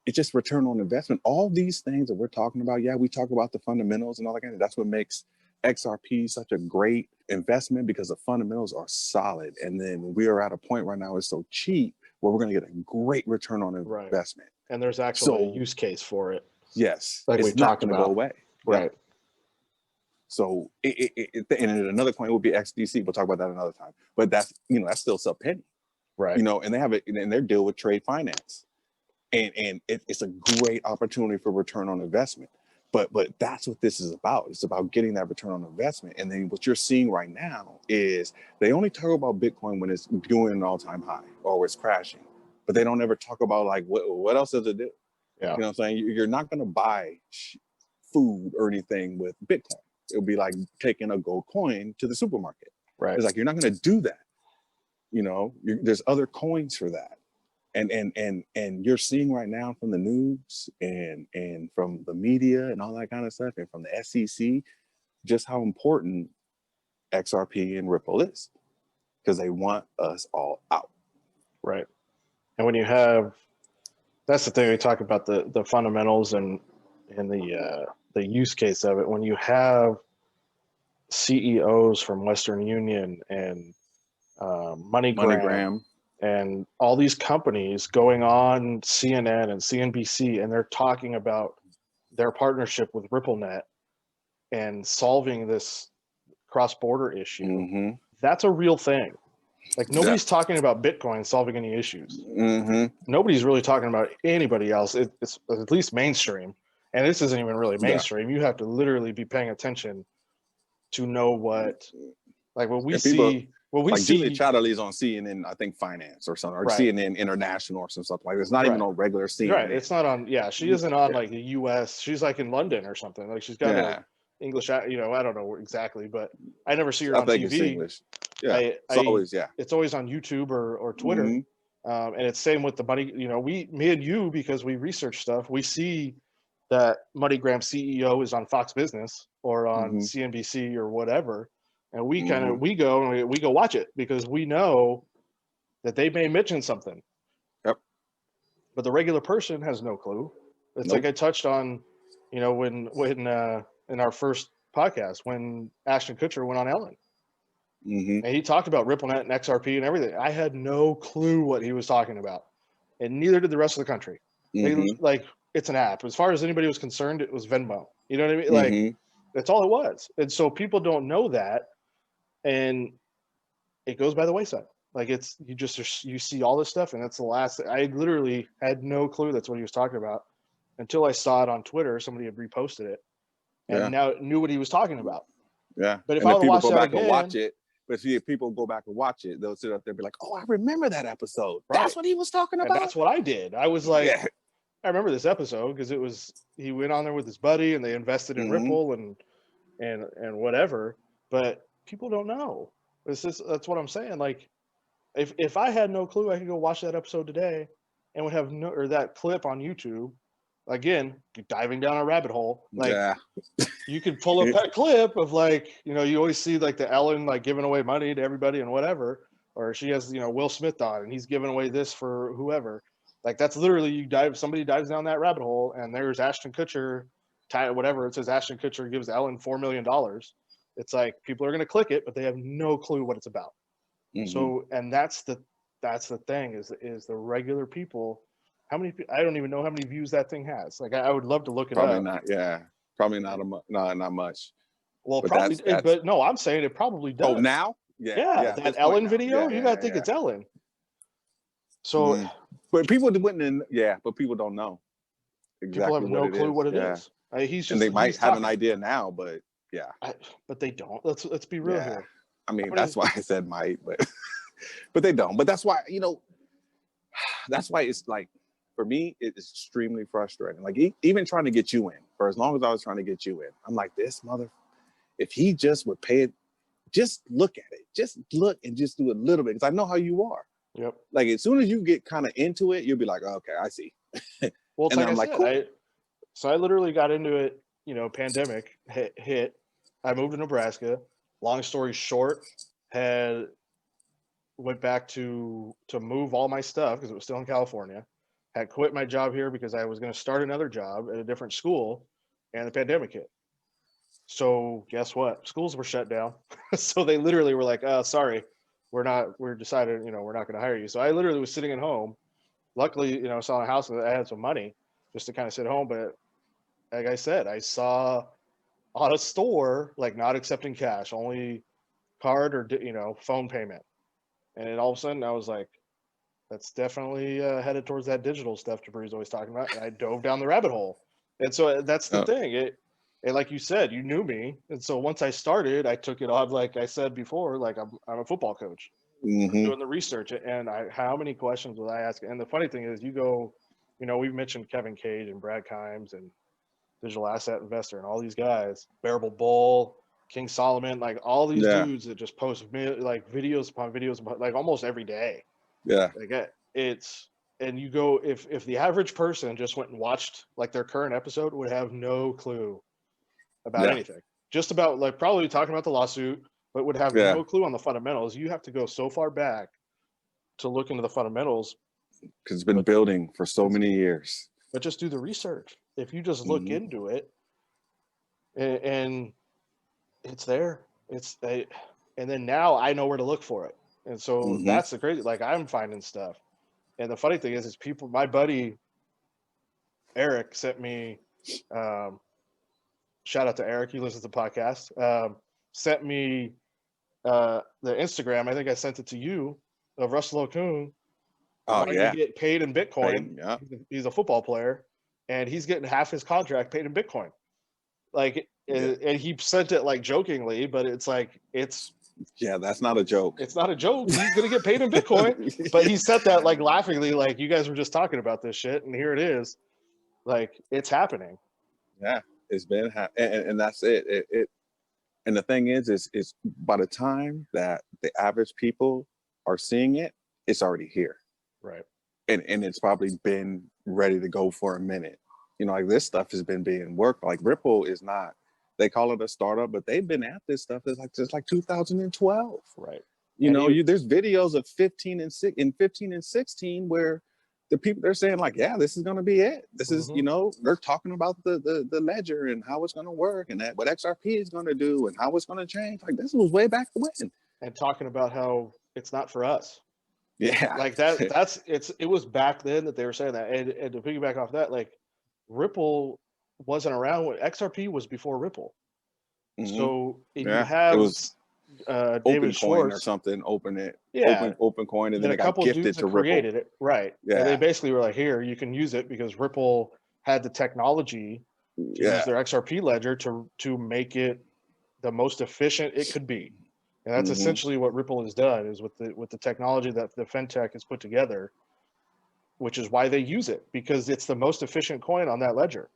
it's just return on investment. All these things that we're talking about, yeah, we talk about the fundamentals and all that kind of, that's what makes XRP such a great investment, because the fundamentals are solid. And then we are at a point right now, it's so cheap where we're going to get a great return on investment. And there's actually a use case for it. Yes, Like we it's not talked going to about. go away. Right. So and another coin would be XDC. We'll talk about that another time. But that's still sub penny. Right. And they have it in their deal with trade finance, and it's a great opportunity for return on investment. But that's what this is about. It's about getting that return on investment. And then what you're seeing right now is they only talk about Bitcoin when it's doing an all-time high or it's crashing, but they don't ever talk about like what else does it do. Yeah. You know what I'm saying? You're not going to buy food or anything with Bitcoin. It'll be like taking a gold coin to the supermarket. Right. It's like, you're not going to do that. There's other coins for that. And you're seeing right now from the news and from the media and all that kind of stuff, and from the SEC, just how important XRP and Ripple is, because they want us all out. Right. And when you have, that's the thing, we talk about the fundamentals and the use case of it. When you have CEOs from Western Union and MoneyGram and all these companies going on CNN and CNBC, and they're talking about their partnership with RippleNet and solving this cross-border issue, Mm-hmm. that's a real thing. Like, nobody's talking about Bitcoin solving any issues. Mm-hmm. Nobody's really talking about anybody else. It's at least mainstream. And this isn't even really mainstream. You have to literally be paying attention to know what, like, what we And people- see. What we Like see. Julia Chatterley's on CNN, I think Finance or something, or Right. CNN International or some stuff like that. It's not even on regular CNN. Right. It's not on. Yeah, she isn't on like the U.S. She's like in London or something. Like, she's got like English. I don't know exactly, but I never see her I on think TV. it's English. Yeah, It's always on YouTube or Twitter. Mhm. And it's same with the money. Me and you, because we research stuff, we see that MoneyGram CEO is on Fox Business or on Mhm. CNBC or whatever, and we Mhm. we go watch it because we know that they may mention something. Yep. But the regular person has no clue. It's like I touched on, when in our first podcast when Ashton Kutcher went on Ellen. Mhm. And he talked about RippleNet and XRP and everything. I had no clue what he was talking about, and neither did the rest of the country. Mhm. Like, it's an app. As far as anybody was concerned, it was Venmo. You know what I mean? Like, Mhm. that's all it was. And so people don't know that, and it goes by the wayside. Like, you see all this stuff, and that's the last. I literally had no clue that's what he was talking about until I saw it on Twitter. Somebody had reposted it, and now knew what he was talking about. Yeah. But if and I if would people watch go that back again, and watch it, but see, if people go back and watch it, they'll sit up there and be like, "Oh, I remember that episode. That's what he was talking and about." that's what I did. I was like, Yeah. I remember this episode because he went on there with his buddy and they invested in Mhm. Ripple and whatever. But people don't know. That's what I'm saying. Like if I had no clue, I could go watch that episode today and would have no or that clip on YouTube. Again, diving down a rabbit hole. Like Yeah. you could pull up that clip of like, you always see like the Ellen like giving away money to everybody and whatever, or she has, Will Smith on and he's giving away this for whoever. Like that's literally somebody dives down that rabbit hole and there's Ashton Kutcher, whatever it says, Ashton Kutcher gives Ellen $4 million. It's like people are going to click it, but they have no clue what it's about. Mhm. So, and that's the thing is the regular people. How many? I don't even know how many views that thing has. Like, I would love to look it Probably up. not. Yeah. Probably not not much. Well, But probably, that's- but no, I'm saying it probably does. Oh, now? Yeah. Yeah, at this that point Ellen now. video, Yeah, you gotta yeah, think yeah. it's Ellen. So Mhm. But people wouldn't. Yeah, but people don't know exactly people have no clue what it is. Yeah. He's just And they might he's have an talking. idea now, but yeah. But they don't. Let's be real Yeah. here. I mean, How many- that's why I said might, but but they don't. But that's why, that's why it's like, for me, it's extremely frustrating. Like even trying to get you in, for as long as I was trying to get you in, I'm like, this mother, if he just would pay it, just look at it, just look and just do a little bit. Because I know how you are. Yep. Like as soon as you get kind of into it, you'll be like, okay, I see. Well, it's And like I'm I like, said, cool. so I literally got into it, pandemic hit. I moved to Nebraska. Long story short, went back to move all my stuff because it was still in California. Had quit my job here because I was going to start another job at a different school, and the pandemic hit. So guess what? Schools were shut down. So they literally were like, sorry, we're decided, we're not going to hire you. So I literally was sitting at home. Luckily, selling a house, I had some money just to kind of sit home. But like I said, I saw on a store, like not accepting cash, only card or, phone payment. And then all of a sudden I was like, that's definitely headed towards that digital stuff Jabri's always talking about. And I dove down the rabbit hole. And so that's the thing. And like you said, you knew me. And so once I started, I took it on, like I said before, like I'm a football coach. Mhm. Doing the research. And how many questions was I asking? And the funny thing is, we've mentioned Kevin Cage and Brad Kimes and Digital Asset Investor and all these guys, Bearable Bull, King Solomon, like all these dudes that just post like videos upon videos, like almost every day. Yeah. Like and you go, if the average person just went and watched like their current episode, would have no clue about anything, just about like probably talking about the lawsuit, but would have no clue on the fundamentals. You have to go so far back to look into the fundamentals because it's been building for so many years. But just do the research. If you just look into it, and it's there, and then now I know where to look for it. And so that's the crazy. Like I'm finding stuff, and the funny thing is people. My buddy Eric sent me. Shout out to Eric. He listens to the podcast. Sent me the Instagram. I think I sent it to you of Russell Okung. Oh yeah, get paid in Bitcoin. Yeah. He's a football player, and he's getting half his contract paid in Bitcoin. Like, and he sent it like jokingly, but it's like that's not a joke. It's not a joke. He's gonna get paid in Bitcoin, but he said that like laughingly, like you guys were just talking about this shit, and here it is. Like it's happening. Yeah, it's been and that's it. It and the thing is by the time that the average people are seeing it, it's already here. Right. And it's probably been ready to go for a minute. Like this stuff has been being worked. Like Ripple is not, they call it a startup, but they've been at this stuff since 2012. Right. There's videos of 15 and 16 where the people, they're saying like, yeah, this is going to be it. This is, they're talking about the ledger and how it's going to work and what XRP is going to do and how it's going to change. Like this was way back when. And talking about how it's not for us. Yeah. Like it was back then that they were saying that. And to piggyback off that, like Ripple wasn't around when XRP was before Ripple. So you have it was David Schwartz or something, open coin, and then it a couple got gifted dudes to created Ripple. it, right? Yeah, and they basically were like, "Here, you can use it because Ripple had the technology to use their XRP ledger to make it the most efficient it could be." And that's essentially what Ripple has done is with the technology that the FinTech has put together. which is why they use it, because it's the most efficient coin on that ledger.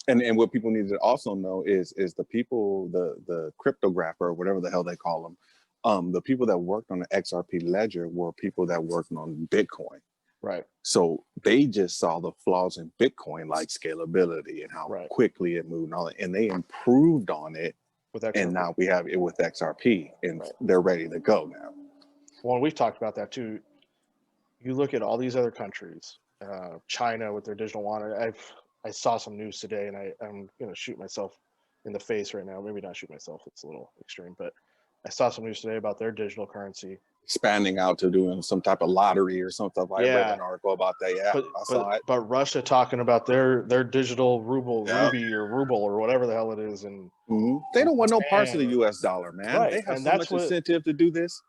And what people need to also know is the people, the cryptographer, or whatever the hell they call them, the people that worked on the XRP ledger were people that worked on Bitcoin. Right. So they just saw the flaws in Bitcoin, like scalability and how Right. quickly it moved and all that, and they improved on it. With XRP. And now we have it with XRP, and Right. they're ready to go now. Well, we've talked about that too. You look at all these other countries, China with their digital yuan. I saw some news today, and I'm gonna shoot myself in the face right now. Maybe not shoot myself; it's a little extreme. But I saw some news today about their digital currency Expanding out to doing some type of lottery or something. I read Yeah. an article about that. Yeah, I saw it. But Russia talking about their digital ruble, Yeah. ruby or ruble or whatever the hell it is, and They don't want no parts of the U.S. dollar, man. Right, They have and so that's much what- incentive to do this.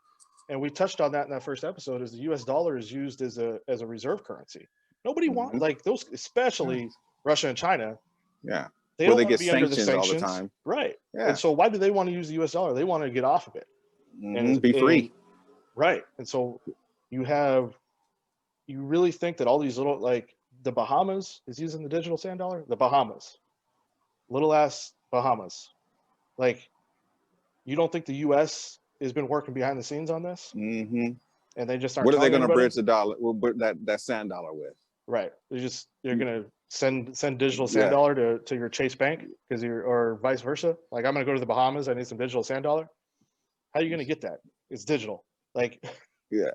and we touched on that in that first episode. Is the U.S. dollar is used as a reserve currency. Nobody wants like those, especially Russia and China. Yeah, They Where don't they want get to be under the sanctions all sanctions, the time. right? Yeah. And so why do they want to use the U.S. dollar? They want to get off of it. Be free. Right. And so you really think that all these little, like the Bahamas is using the digital sand dollar? The Bahamas, little ass Bahamas. Like, you don't think the U.S. has been working behind the scenes on this? hmm And they just aren't What are they telling going to anybody? bridge the dollar? That sand dollar with? Right. You're going to send digital sand Yeah. dollar to your Chase Bank or vice versa. Like, I'm going to go to the Bahamas. I need some digital sand dollar. How are you going to get that? It's digital. Like, Yeah.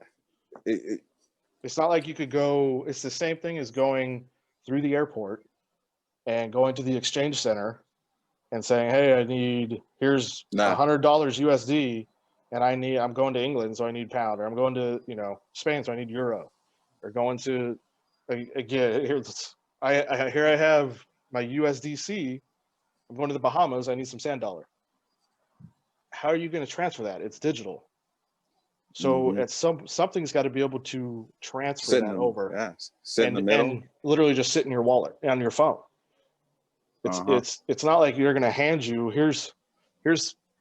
it's not like you could go. It's the same thing as going through the airport and going to the exchange center and saying, "Hey, here's Nah. $100 USD, and I'm going to England, so I need pound, or I'm going to Spain, so I need euro, or going to again here I have my USDC. I'm going to the Bahamas. I need some sand dollar. How are you going to transfer that? It's digital. So Mhm. at something's got to be able to transfer Sit in that the, over, yeah, sit in the middle. and literally just sit in your wallet on your phone. It's not like you're going to hand you here's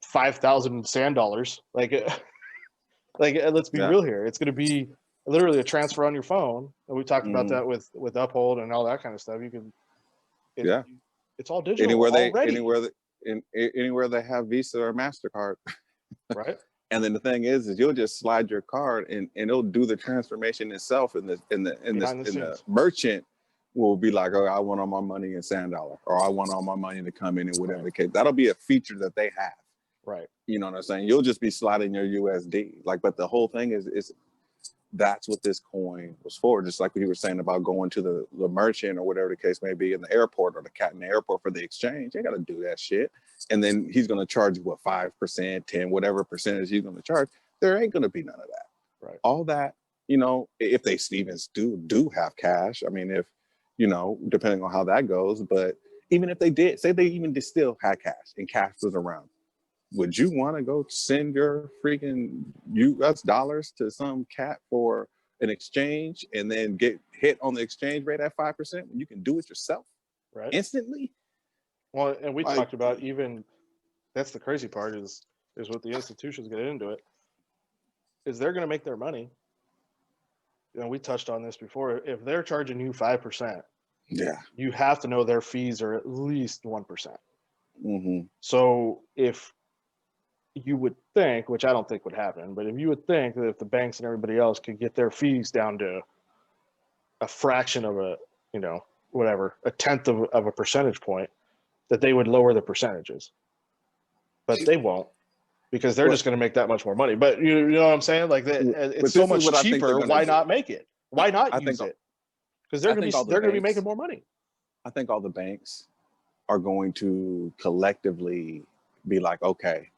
5,000 sand dollars. Like let's be Yeah. real here. It's going to be literally a transfer on your phone. And we talked about Mhm. that with Uphold and all that kind of stuff. You can, Yeah. it's all digital anywhere already, anywhere they have Visa or MasterCard. right? And then the thing is you'll just slide your card and it'll do the transformation itself, and the merchant will be like, "Oh, I want all my money in sand dollar," or "I want all my money to come in," and whatever the case. That'll be a feature that they have. Right. You know what I'm saying? You'll just be sliding your USD. But the whole thing is that's what this coin was for. Just like what you were saying about going to the merchant or whatever the case may be in the airport, or the cat in the airport for the exchange. You got to do that shit. And then he's going to charge you 5%, 10, whatever percentage he's going to charge. There ain't going to be none of that. Right. All that, if they even do have cash. I mean, if, depending on how that goes, but even if they did, say they even still had cash and cash was around, would you want to go send your freaking US dollars to some cat for an exchange and then get hit on the exchange rate at 5% when you can do it yourself Right. instantly? Well, and we Like- talked about that's the crazy part is what the institutions get into it, is they're going to make their money. We touched on this before. If they're charging you 5%, Yeah. you have to know their fees are at least 1%. Mm-hmm. So if you would think, which I don't think would happen, but if you would think that if the banks and everybody else could get their fees down to a fraction of a tenth of a percentage point, that they would lower the percentages. But they won't, because they're just going to make that much more money. But you know what I'm saying? Like it's so much cheaper. Why not make it? Why not use it? Because they're going to be making more money. I think all the banks are going to collectively be like, okay,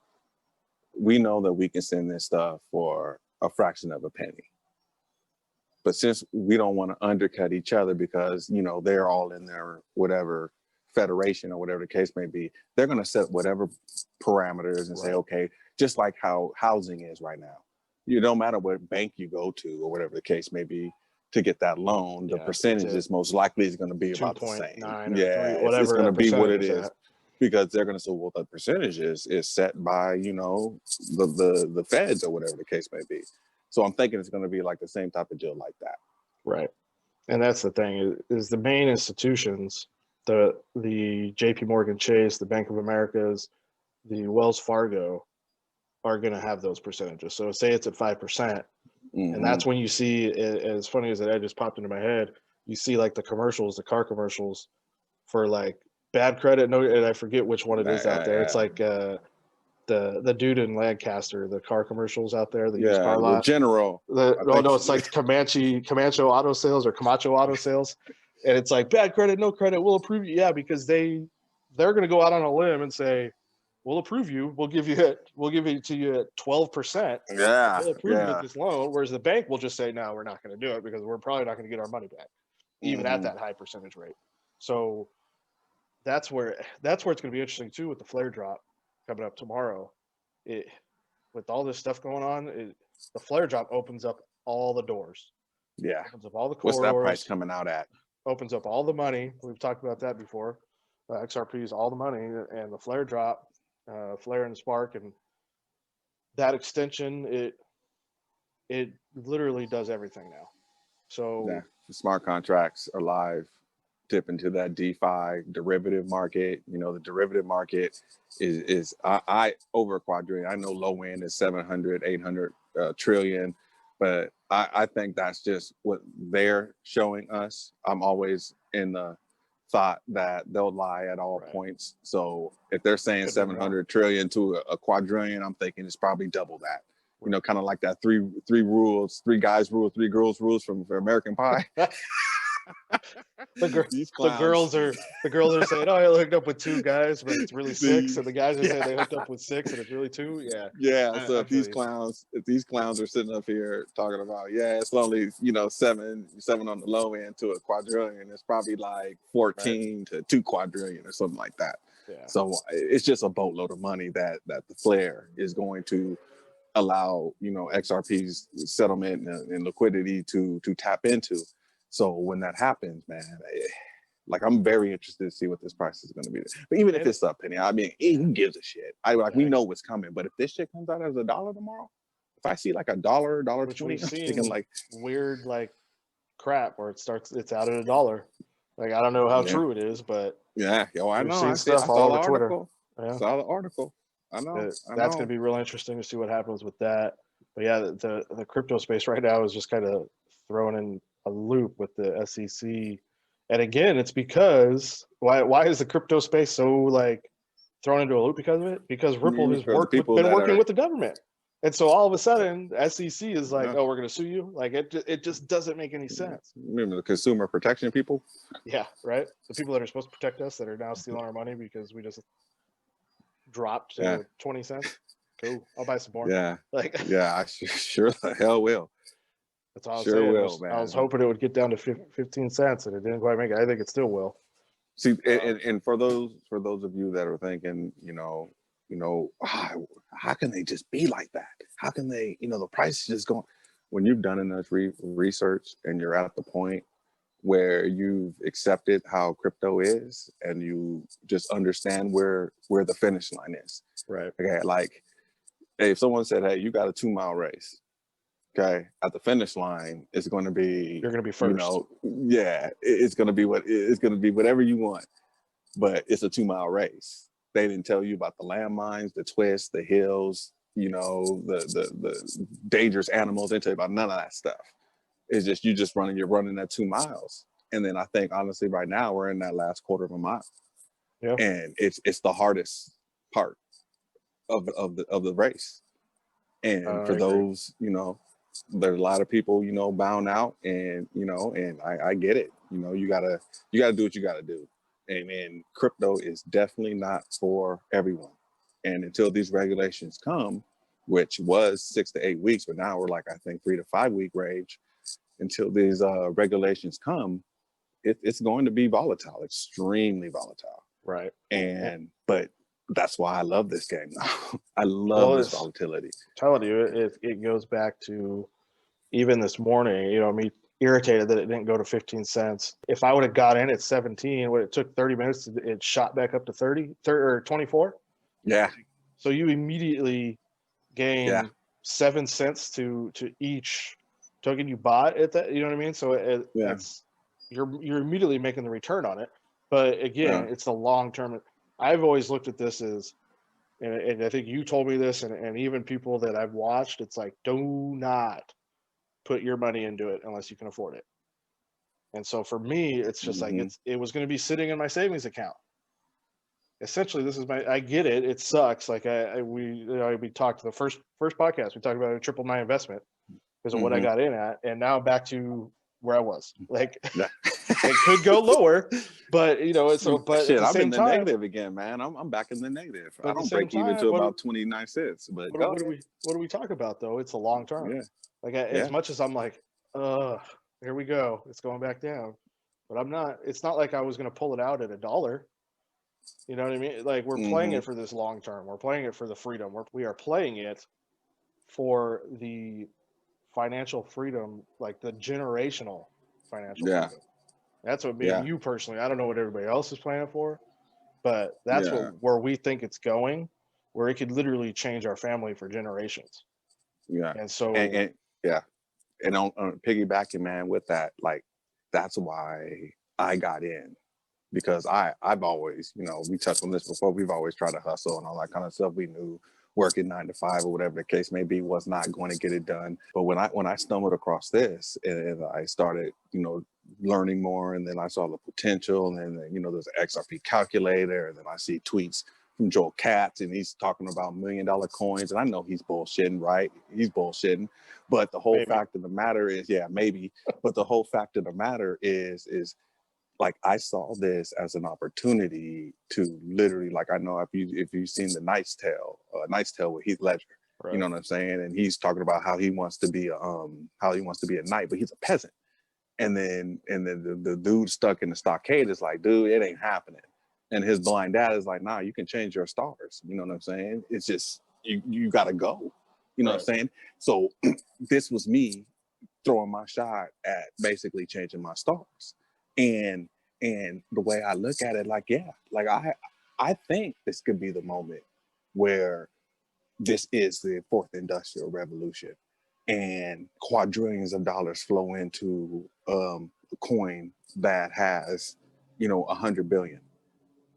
we know that we can send this stuff for a fraction of a penny. But since we don't want to undercut each other because, they're all in their whatever federation or whatever the case may be, they're going to set whatever parameters and say, okay, just like how housing is right now. You don't matter what bank you go to or whatever the case may be to get that loan, the percentage is most likely is going to be about the same. 2.9 or Yeah, 3, whatever it's going to be what it is. at. Because they're going to say, well, the percentage is set by, the feds or whatever the case may be. So I'm thinking it's going to be like the same type of deal like that. Right. And that's the thing is the main institutions, the JP Morgan Chase, the Bank of Americas, the Wells Fargo are going to have those percentages. So say it's at 5%, and that's when you see, as funny as that just popped into my head, you see like the commercials, the car commercials for like bad credit. No, and I forget which one it is out there. It's like the dude in Lancaster, the car commercials out there, the used car the lot. General. No, it's like Camacho Auto Sales or Camacho Auto Sales, and it's like bad credit, no credit, we'll approve you. Yeah, because they're going to go out on a limb and say, we'll approve you, we'll give it to you at 12%. Yeah, We'll approve you at this loan, whereas the bank will just say, no, we're not going to do it because we're probably not going to get our money back, even at that high percentage rate. So that's where it's going to be interesting too with the flare drop coming up tomorrow. With all this stuff going on, the flare drop opens up all the doors. Yeah. Opens up all the What's corridors. that price coming out at? Opens up all the money. We've talked about that before. XRP is all the money, and the flare drop, flare and spark, and that extension, it literally does everything now. So yeah, the smart contracts are live. Tip into that DeFi derivative market. You know, the derivative market is I over a quadrillion. I know low end is 700, 800 trillion, but I think that's just what they're showing us. I'm always in the thought that they'll lie at all points. So if they're saying 700 trillion to a quadrillion, I'm thinking it's probably double that. You know, kind of like that three guys rule, three girls rules from American Pie. The girls are saying, "Oh, I hooked up with two guys, but it's really six," and the guys are saying they hooked up with six, and it's really two. Yeah, yeah. So if these clowns are sitting up here talking about, it's only 7 on the low end to a quadrillion, it's probably like 14 to 2 quadrillion or something like that. Yeah. So it's just a boatload of money that the flare is going to allow XRP's settlement and liquidity to tap into. So when that happens, man, like I'm very interested to see what this price is going to be. But even if it's up, Penny, I mean, who gives a shit? We know what's coming. But if this shit comes out as $1 tomorrow, if I see like $1, $1.20, I'm thinking like weird like crap where it's out at $1. Like I don't know how true it is, but I know. I saw the article. I saw the article. I know. That's going to be real interesting to see what happens with that. But yeah, the crypto space right now is just kind of thrown in a loop with the SEC. And again, it's because why is the crypto space so like thrown into a loop because of it? Because Ripple has been working with the government. And so all of a sudden, SEC is like, oh, we're going to sue you. Like it just doesn't make any sense. Remember the consumer protection people? Yeah, right. The people that are supposed to protect us that are now stealing our money because we just dropped to 20 cents. Cool. I'll buy some more. Yeah. Like I sure the hell will. That's all I was saying. I was hoping it would get down to 15 cents, and it didn't quite make it. I think it still will. See, and for those of you that are thinking, how can they just be like that? How can they, the price is just going? When you've done enough research and you're at the point where you've accepted how crypto is, and you just understand where the finish line is. Right. Okay. Like, hey, if someone said, "Hey, you got a 2-mile race." Okay, at the finish line, it's going to be you're going to be first. It's going to be whatever you want, but it's a 2-mile race. They didn't tell you about the landmines, the twists, the hills, the dangerous animals. They didn't tell you about none of that stuff. It's just you're running that 2 miles, and then I think honestly, right now we're in that last quarter of a mile, and it's the hardest part of the race, and for those there's a lot of people, bound out, and I get it. You gotta do what you gotta do. And crypto is definitely not for everyone. And until these regulations come, which was 6 to 8 weeks, but now we're like, I think 3 to 5 week range. Until these regulations come, it's going to be volatile, extremely volatile. Right. But that's why I love this game now. I love this volatility. I'm telling you, it goes back to even this morning, me irritated that it didn't go to 15 cents. If I would have got in at 17, when it took 30 minutes, it shot back up to 30 or 24. Yeah. So you immediately gain 7 cents to each token you bought at that. You know what I mean? So you're immediately making the return on it. But again, it's the long term. I've always looked at this as, and I think you told me this, and even people that I've watched, it's like, do not put your money into it unless you can afford it. And so for me, it's just like it was going to be sitting in my savings account. Essentially, this is I get it. It sucks. Like we talked the first podcast. We talked about a 999 investment because of what I got in at, and now back to where I was. Like it could go lower, but it's but shit. at the I'm same in the time, negative again, man. I'm back in the negative. I at the don't same break even time, to about 29 cents. But what do we talk about though? It's a long term. Yeah. Like as much as I'm like, here we go. It's going back down, but I'm not. It's not like I was going to pull it out at $1. You know what I mean? Like we're playing it for this long term. We're playing it for the freedom. We are playing it for the financial freedom, like the generational financial freedom. That's what me and you personally. I don't know what everybody else is playing for, but that's where we think it's going, where it could literally change our family for generations. Yeah. And so and on piggybacking, man, with that, like that's why I got in. Because I've always, we touched on this before, we've always tried to hustle and all that kind of stuff. We knew working 9 to 5 or whatever the case may be was not going to get it done. But when I stumbled across this and I started, learning more, and then I saw the potential, and then, there's an XRP calculator, and then I see tweets from Joel Katz, and he's talking about $1 million coins, and I know he's bullshitting, right? He's bullshitting. But the whole fact of the matter is, maybe. But the whole fact of the matter is like I saw this as an opportunity to literally, like, I know if you've seen the Knight's Tale with Heath Ledger, right. You know what I'm saying? And he's talking about how he wants to be a knight, but he's a peasant. And then the dude stuck in the stockade is like, dude, it ain't happening. And his blind dad is like, nah, you can change your stars. You know what I'm saying? It's just you gotta go. You know what I'm saying? So this was me throwing my shot at basically changing my stars. And the way I look at it, I think this could be the moment where this is the fourth industrial revolution and quadrillions of dollars flow into a coin that has, 100 billion,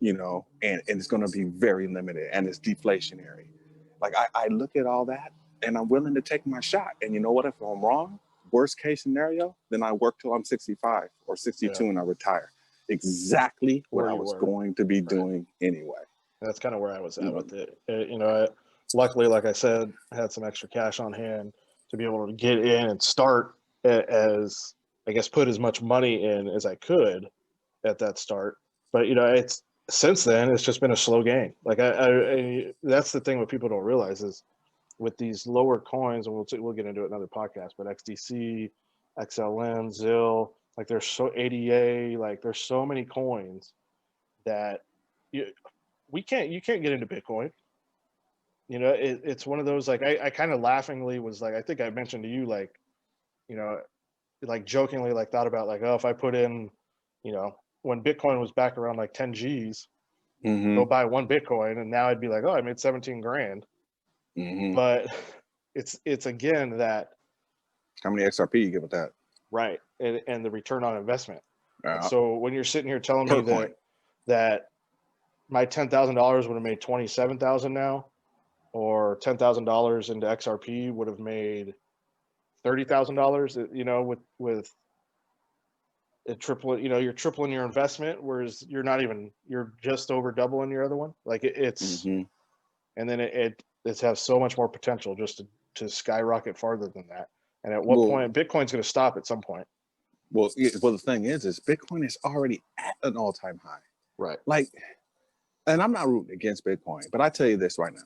and it's going to be very limited and it's deflationary. Like I look at all that and I'm willing to take my shot. And you know what, if I'm wrong, worst case scenario, then I work till I'm 65 or 62 and I retire. Exactly what I was going to be doing anyway. That's kind of where I was at with it. Luckily, like I said, I had some extra cash on hand to be able to get in and start as, I guess, put as much money in as I could at that start. But, it's since then, it's just been a slow game. Like I that's the thing what people don't realize is with these lower coins, and we'll get into it in another podcast, but XDC, XLM, ZIL, like there's ADA, like there's so many coins that you can't get into Bitcoin. It's one of those, like I kind of laughingly was like, I think I mentioned to you, like, like jokingly, like thought about like, oh, if I put in, when Bitcoin was back around like 10 G's, go buy one Bitcoin, and now I'd be like, oh, I made 17 grand. But it's again that how many XRP you get with that, right? And the return on investment. So when you're sitting here telling me that my $10,000 would have made 27,000 now, or $10,000 into XRP would have made $30,000, with a triple, you're tripling your investment, whereas you're just over doubling your other one. Like it's, and then it has so much more potential just to skyrocket farther than that. And at what point Bitcoin's going to stop at some point? Well, the thing is Bitcoin is already at an all-time high. Right. Like, and I'm not rooting against Bitcoin, but I tell you this right now.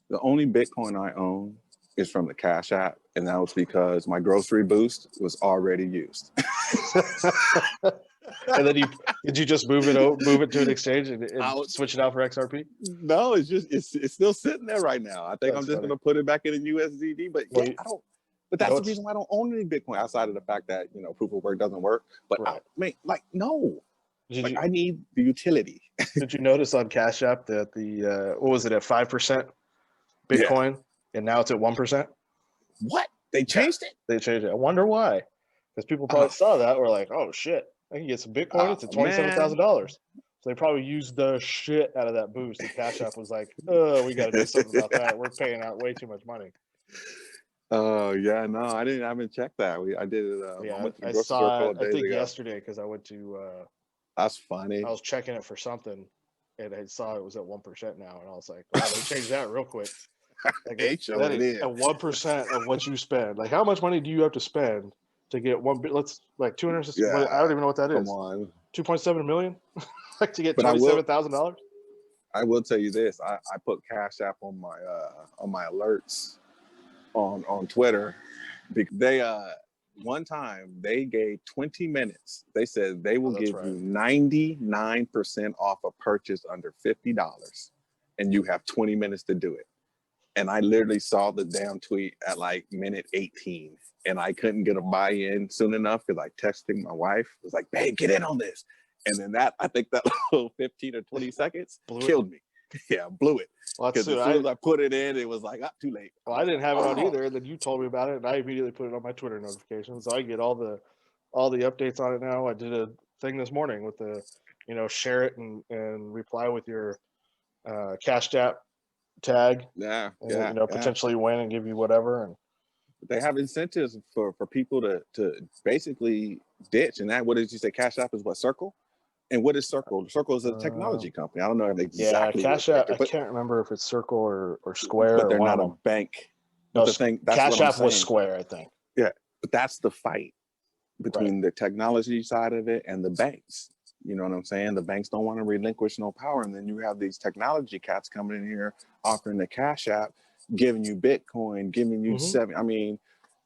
The only Bitcoin I own is from the Cash App, and that was because my grocery boost was already used. And then did you just move it to an exchange and switch it out for XRP? No, it's still sitting there right now. I think I'm just going to put it back in a USDD, but I don't. But that's the reason why I don't own any Bitcoin outside of the fact that proof of work doesn't work. But no. I need the utility. Did you notice on Cash App that what was it at 5% Bitcoin, and now it's at 1%? What? They changed it? They changed it. I wonder why. because people probably Oh. saw that. We're like, oh shit, I can get some Bitcoin. It's at $27,000. So they probably used the shit out of that boost. And Cash App was like, oh, we got to do something about that. We're paying out way too much money. Oh yeah, no, I haven't checked that. I did it. I Yeah, went to the I grocery store a saw couple it. of I days think ago. yesterday because I went to. That's funny. I was checking it for something, and I saw it was at 1% now, and I was like, wow, they changed that real quick. Like They showed it in. at 1% of what you spend. Like, how much money do you have to spend to get one? Let's like 260. Yeah, I don't even know what that Come is. on. 2.7 million, like to get But I will- $27,000. I will tell you this. I put Cash App on my alerts on Twitter because they one time they gave 20 minutes. They said they will that's give right. you 99% off a purchase under $50, and you have 20 minutes to do it. And I literally saw the damn tweet at like minute 18, and I couldn't get a buy-in soon enough because I texted my wife. It was like, "Babe, get in on this." And then I think that little 15 or 20 seconds killed me. Yeah, blew it. Well, Because as soon as I put it in, it was like, too late. Well, I didn't have it on either. And then you told me about it, and I immediately put it on my Twitter notifications. So I get all the updates on it now. I did a thing this morning with the, share it and reply with your Cash App tag. Yeah, And, potentially win and give you whatever. And they have incentives for people to basically ditch. And that, what did you say? Cash App is what, Circle? And what is Circle? Circle is a technology company. I don't know exactly. Yeah, Cash App. I can't remember if it's Circle or Square. But they're or not a bank. No, the thing, that's Cash what App was Square, I think. Yeah, but that's the fight between the technology side of it and the banks. You know what I'm saying? The banks don't want to relinquish no power, and then you have these technology cats coming in here offering the Cash App, giving you Bitcoin, giving you I mean,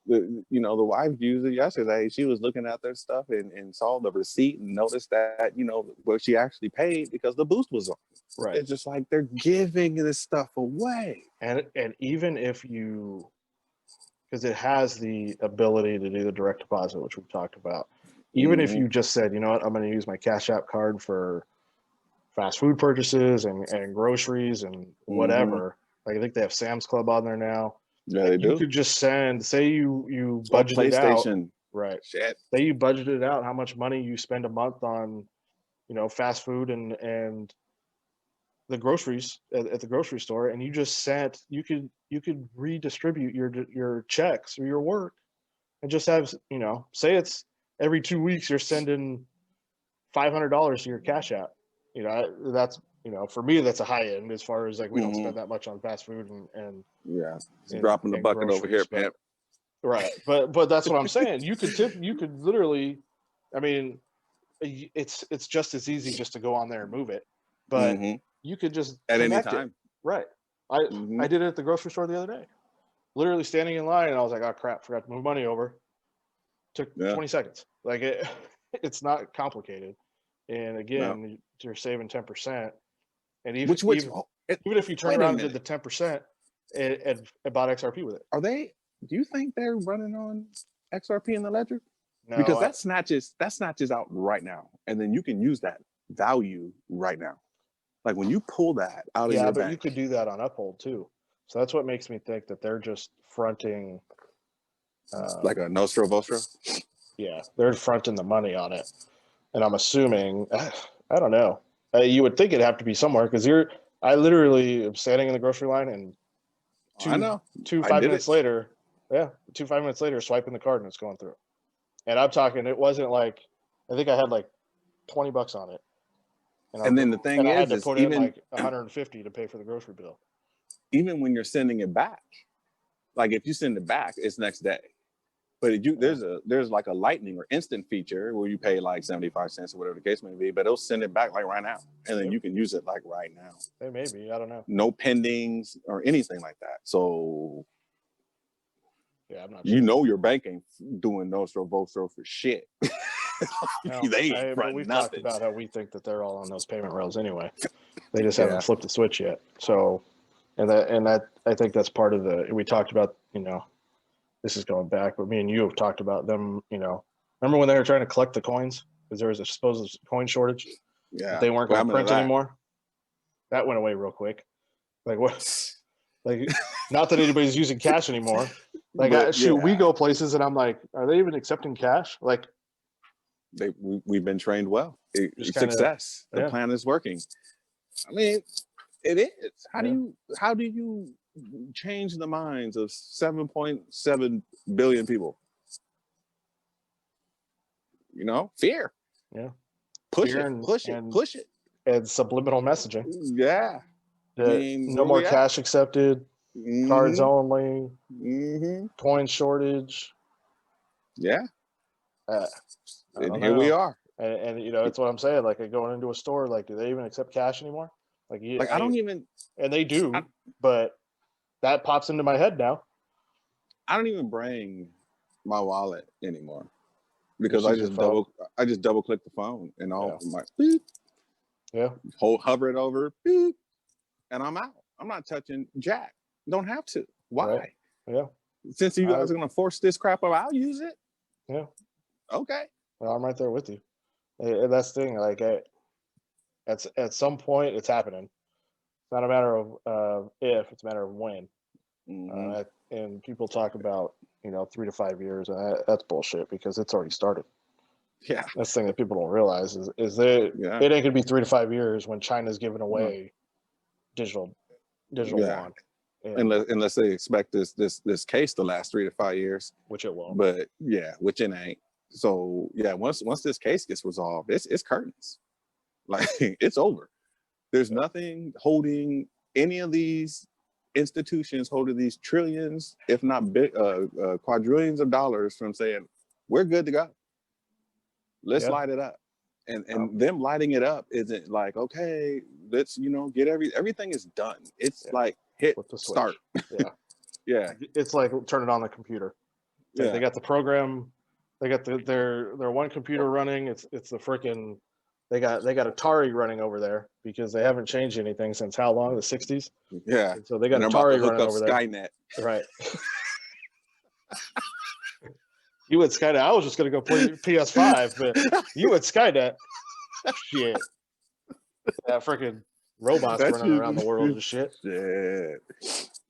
the wife used it yesterday. She was looking at their stuff and saw the receipt and noticed that what she actually paid because the boost was on. Right. It's just like they're giving this stuff away. And even if you, because it has the ability to do the direct deposit, which we've talked about. Even if you just said, you know what, I'm going to use my Cash App card for fast food purchases and groceries and whatever. Like I think they have Sam's Club on there now. Yeah, they do. You could just say you budgeted out. Right. Shit. Say you budgeted out how much money you spend a month on, fast food and the groceries at the grocery store, and you just you could redistribute your checks or your work and just have, say it's every 2 weeks you're sending $500 to your Cash App. That's, for me, that's a high end as far as like we don't spend that much on fast food and dropping the bucket over here, pimp. Right. But that's what I'm saying. You could literally, I mean, it's just as easy just to go on there and move it, but you could just at any time. Right. I did it at the grocery store the other day, literally standing in line, and I was like, oh crap, forgot to move money over. Took 20 seconds. Like it's not complicated. And again, you're saving 10%. And even if you turn around and did the 10% and bought XRP with it. Do you think they're running on XRP in the ledger? No, because that snatches out right now. And then you can use that value right now. Like when you pull that out of your bank. Yeah, but you could do that on Uphold too. So that's what makes me think that they're just fronting. Like a Nostro Vostro? Yeah, they're fronting the money on it. And I'm assuming, I don't know. You would think it'd have to be somewhere because I literally am standing in the grocery line and 5 minutes later, 5 minutes later, swiping the card and it's going through. And I'm talking, it wasn't like, I think I had like $20 on it. And then the thing I is, had to put in like $150 to pay for the grocery bill. Even when you're sending it back, like if you send it back, it's next day. But there's like a lightning or instant feature where you pay like 75 cents or whatever the case may be, but it'll send it back like right now. And then you can use it like right now. Hey, maybe, I don't know. No pendings or anything like that. So yeah, I'm not sure. Your bank ain't doing Nostro Vostro for shit. They ain't running we've nothing. Talked about how we think that they're all on those payment rails anyway. They just haven't flipped the switch yet. So and I think that's part of we talked about, this is going back, but me and you have talked about them, remember when they were trying to collect the coins because there was a supposed coin shortage? Yeah. They weren't going to print anymore. That went away real quick. Like what? Like not that anybody's using cash anymore, Like, But shoot, we yeah, go places and I'm like, are they even accepting cash? Like, we've been trained well. Just kinda- Success. The yeah. plan is working. I mean, it is. How Yeah. do you change the minds of 7.7 billion people? You know, fear. Yeah. Push Fear it, and- push it, and- push it. and subliminal messaging. Yeah. I mean, No where more we at? cash accepted, cards Mhm, only, mhm. coin shortage. Yeah. I And don't here we know. are. And you know, that's what I'm saying. Like, going into a store, like, do they even accept cash anymore? Like, Like I don't even and they do, I- but that pops into my head now. bring my wallet anymore because Just use your I just double click the phone and all Yeah. my beep, Yeah. hover it over beep, and I'm out. I'm not touching jack. Don't have to. Why? Right. Yeah. Since you guys are gonna force this crap up, I'll use it. Yeah. Okay. Well, I'm right there with you. And that's the thing. Like, at some point, it's happening. It's not a matter of if; it's a matter of when. Mhm. And people talk about 3 to 5 years, and that's bullshit because it's already started. Yeah. That's the thing that people don't realize is that Yeah. it ain't gonna be 3 to 5 years when China's giving away digital Yeah. yuan, and, Unless they expect this case to last 3 to 5 years. which it won't. But yeah, which it ain't. So yeah, once this case gets resolved, it's curtains. Like it's over. There's nothing holding any of these institutions holding these trillions, if not quadrillions of dollars from saying we're good to go. Let's Yeah. light it up. And them lighting it up isn't like, okay, let's get everything is done. It's Yeah. like hit Flip the switch. start. Yeah. Yeah. It's like turn it on the computer. Like, Yeah. they got the program, they got their one computer running. It's the freaking they got Atari running over there because they haven't changed anything since how long? The 60s. Yeah. And so they got And they're about to Atari hook running up over there. Skynet. Right. You at Skynet. I was just gonna go play PS5, but you at Skynet. Shit. That freaking robots That's running you. around the world and shit. Shit.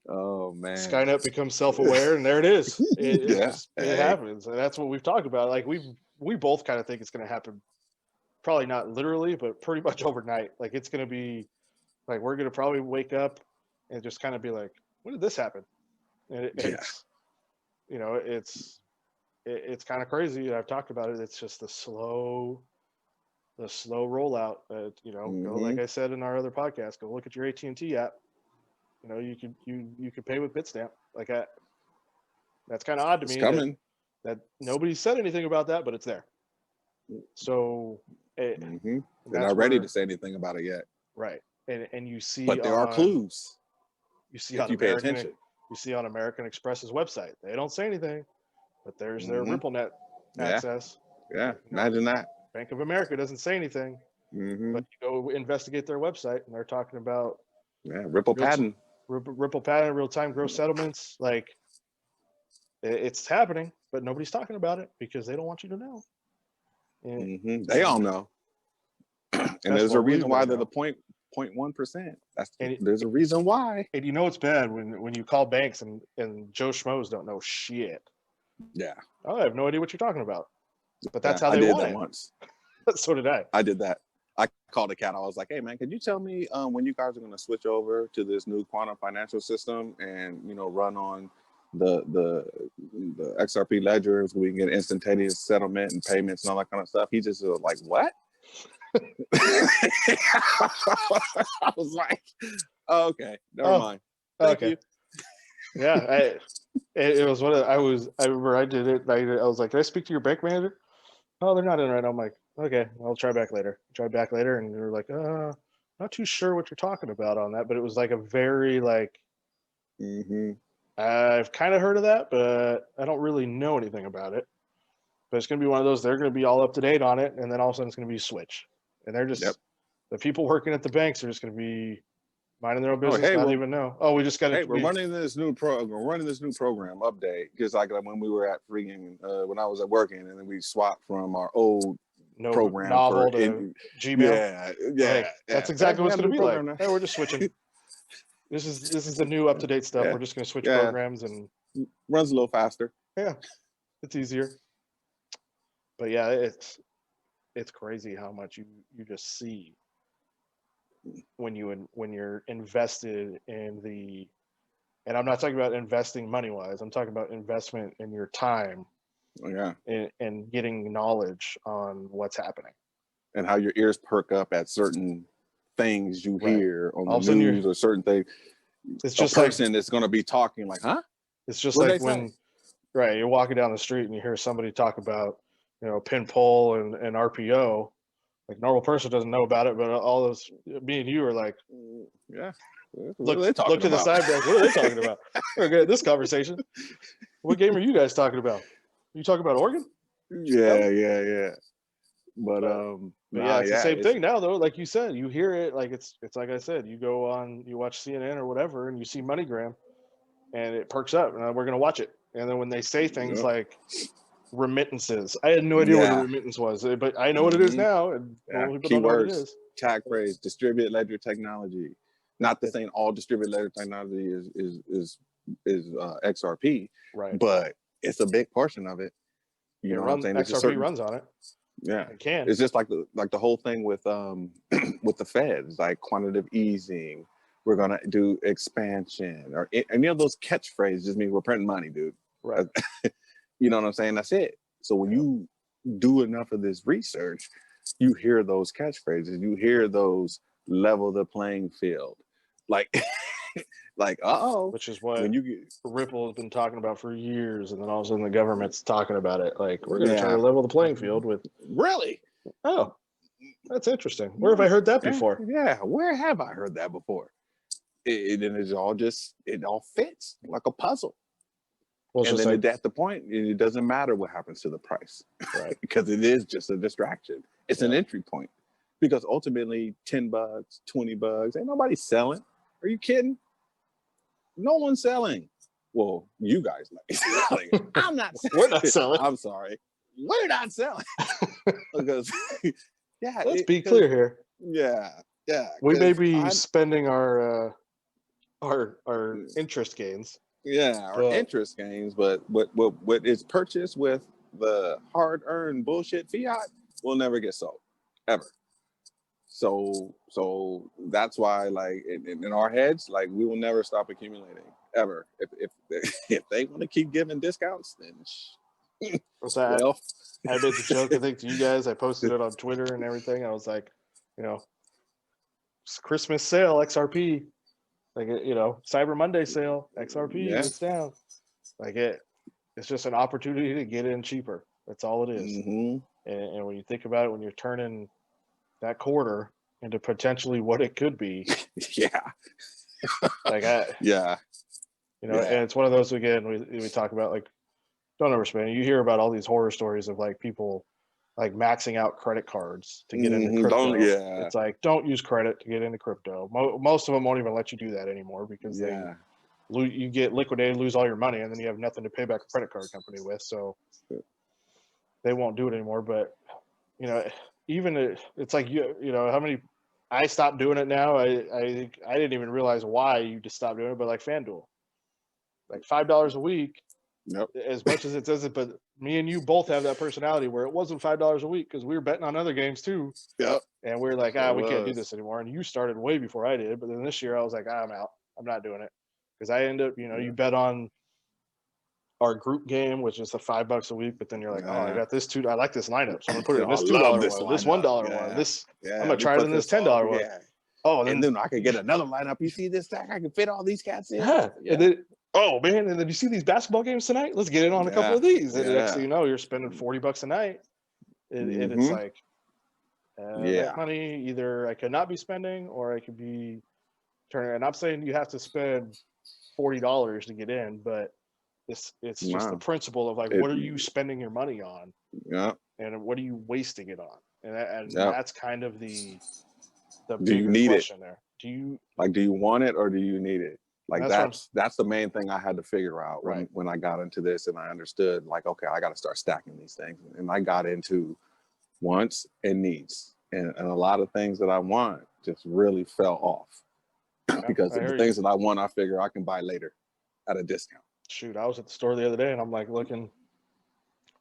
Oh man. Skynet becomes self-aware, and there it is. Yeah. It Hey. happens, and that's what we've talked about. Like, we both kind of think it's going to happen. Probably not literally, but pretty much overnight. Like, it's going to be like we're going to probably wake up and just kind of be like, "When did this happen?" And Yeah. it's kind of crazy. And I've talked about it. It's just the slow rollout. Go, like I said in our other podcast, go look at your AT&T app. You could pay with Bitstamp. Like, that's kind of odd to It's me coming. that nobody said anything about that, but it's there. So They're that's not ready where- to say anything about it yet. right. And you see, But there are clues You see if on you pay American, attention. you see on American Express's website, they don't say anything, but there's their Mhm. RippleNet Yeah. access. Yeah. Imagine that. Bank of America doesn't say anything, Hmm. but you go investigate their website, and they're talking about Yeah. Ripple Real- patent. Ripple patent, real-time gross settlements. Like, it's happening, but nobody's talking about it because they don't want you to know. And They all know. And there's a what we reason why really they're know. the 0.1%. And There's a reason why. And it's bad when you call banks and Joe Schmoes don't know shit. Yeah. Oh, I have no idea what you're talking about. But that's Yeah, how I they did want that it. once. So did I. I did that. I called the cat. I was like, "Hey man, could you tell me when you guys are going to switch over to this new quantum financial system and run on the XRP ledgers? We can get instantaneous settlement and payments and all that kind of stuff." He just was like, "What?" I was like, oh, "Okay, never mind." Thank you. Yeah, it was one of I remember I did it. I was like, "Can I speak to your bank manager?" Oh, they're not in right now. I'm like, "Okay, I'll try back later." And they were like, "Not too sure what you're talking about on that," but it was like a very like, Mm-hmm. I've kind of heard of that, but I don't really know anything about it. But it's going to be one of those, they're going to be all up to date on it, and then all of a sudden it's going to be a switch. And they're just, Yep. the people working at the banks are just going to be minding their own business, hey, not we're- even know. Oh, we just got to. Hey, we're running this new program update, just like when we were at freaking when I was at working, and then we swapped from our old no program novel for to Gmail. Yeah, Like, that's exactly what it's going to be like. Now. Hey, we're just switching. This is the new up to date stuff. Yeah. We're just going to switch Yeah. programs and Runs a little faster. Yeah, it's easier. But yeah, it's crazy how much you just see when you're invested in the, and I'm not talking about investing money wise. I'm talking about investment in your time Yeah. and getting knowledge on what's happening. And how your ears perk up at certain things you Right. hear on All of a the sudden news or certain things. It's A just like person that's going to be talking like, huh? it's just What'd like they say? when right you're walking down the street and you hear somebody talk about pin pull and RPO. Like normal person doesn't know about it, but all those me and you are like, Yeah. What look are they talking to the about? side, like, what are they talking about? We're good at this conversation. What game are you guys talking about? You talking about Oregon? Yeah. But yeah, it's the same thing now though. Like you said, you hear it like it's like I said, you go on, you watch CNN or whatever, and you see MoneyGram, and it perks up, and we're gonna watch it. And then when they say things Yep. like remittances, I had no idea what a remittance was, but I know what it is now, and people don't know what it Keywords, is. tag phrase, distributed ledger technology. Not to saying all distributed ledger technology is XRP, Right. but it's a big portion of it. You know what I'm saying? XRP runs on it. Yeah, it can. It's just like the whole thing with with the Feds, like quantitative easing. We're gonna do expansion, or any of those catchphrases just mean we're printing money, dude. Right. You know what I'm saying? That's it. So when you do enough of this research, you hear those catchphrases, you hear those level the playing field, like which is what when you get Ripple has been talking about for years, and then all of a sudden the government's talking about it. Like we're going to try to level the playing field with. Really? Oh, that's interesting. Where have I heard that before? Yeah, where have I heard that before? And it all fits like a puzzle. Well, and then at the point, it doesn't matter what happens to the price, right? Because it is just a distraction. It's an entry point. Because ultimately, $10, $20, ain't nobody selling. Are you kidding? No one's selling. Well, you guys might be selling. I'm not selling. We're not selling. I'm sorry. We're not selling. Because, yeah. Let's be clear here. Yeah. We may be spending our interest gains. Yeah, our interest gains, but what is purchased with the hard-earned bullshit fiat will never get sold, ever. So that's why, like in our heads, like we will never stop accumulating ever. If they want to keep giving discounts, then well, I made the joke, I think, to you guys. I posted it on Twitter and everything. I was like, it's Christmas sale XRP. Like, Cyber Monday sale, XRP, it's down. Like it's just an opportunity to get in cheaper. That's all it is. Mm-hmm. And when you think about it, when you're turning that quarter into potentially what it could be. Yeah. And it's one of those, again, we talk about, like, don't overspend. You hear about all these horror stories of like people like maxing out credit cards to get into crypto. It's like, don't use credit to get into crypto. Most of them won't even let you do that anymore because you get liquidated, lose all your money, and then you have nothing to pay back a credit card company with. So they won't do it anymore. But even it's like how many. I stopped doing it now. I didn't even realize why you just stopped doing it, but like FanDuel, like $5 a week. Yep. As much as it says it, but me and you both have that personality where it wasn't $5 a week because we were betting on other games too. Yep. And we are like, we can't do this anymore. And you started way before I did, but then this year I was like, I'm out. I'm not doing it because I end up, you bet on our group game, which is the $5 a week, but then you're like, I got this I like this lineup, so I'm gonna put it in this $2 one, this $1 one, this I'm gonna try it in this $10 one. Oh, and then I could get another lineup. You see this stack? I can fit all these cats in. Yeah. And then, oh man, and then you see these basketball games tonight? Let's get in on a couple of these. And the next thing you know, you're spending $40 a night. And it's like that money either I could not be spending or I could be turning. And I'm saying you have to spend $40 to get in, but it's just the principle of like, what are you spending your money on? Yeah. And what are you wasting it on? And that's kind of the do you need question it? There. Do you want it or do you need it? Like that's the main thing I had to figure out when I got into this, and I understood, like, okay, I got to start stacking these things. And I got into wants and needs, and a lot of things that I want just really fell off because the things that I want, I figure I can buy later at a discount. shoot, I was at the store the other day and I'm like looking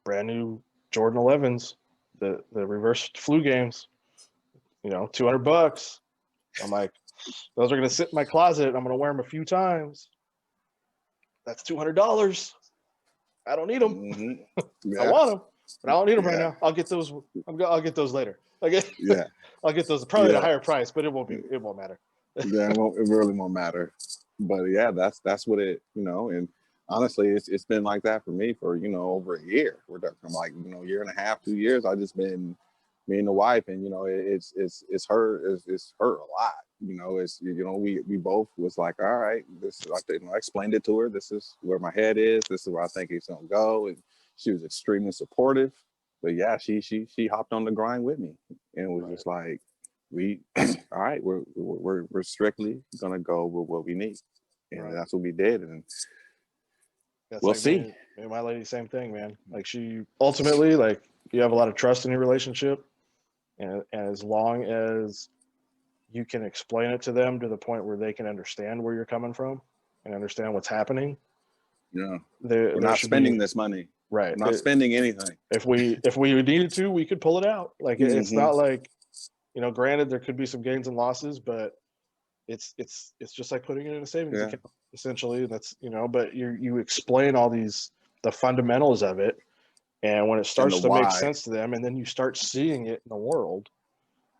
brand new Jordan 11s, the reverse flu games, you know, $200. I'm like, those are going to sit in my closet. I'm going to wear them a few times. That's $200. I don't need them. Mhm. I Yeah, want them, but I don't need them right Yeah. now. I'll get those. I'll get those later. yeah, I'll get those probably at Yeah. a higher price, but it won't matter. yeah. It really won't matter. But yeah, that's what it, and honestly, it's been like that for me for over a year. We're talking like year and a half, 2 years. I just been me and the wife, and it's hurt a lot. It's we both was like, all right, this is like I explained it to her. This is where my head is. This is where I think it's gonna go, and she was extremely supportive. But yeah, she hopped on the grind with me, and it was just like we all right, we're strictly gonna go with what we need, and Right. that's what we did, and That's we'll like see. Me and my lady, same thing, man. Like she ultimately, like you have a lot of trust in your relationship, and as long as you can explain it to them to the point where they can understand where you're coming from and understand what's happening, Yeah, there we're not should spending be this money. right. We're not spending anything. If we needed to, we could pull it out. Like it's Mhm. not like, granted there could be some gains and losses, but it's just like putting it in a savings Yeah. account essentially. That's but you explain all the fundamentals of it, and when it starts to make why. sense to them, and then you start seeing it in the world,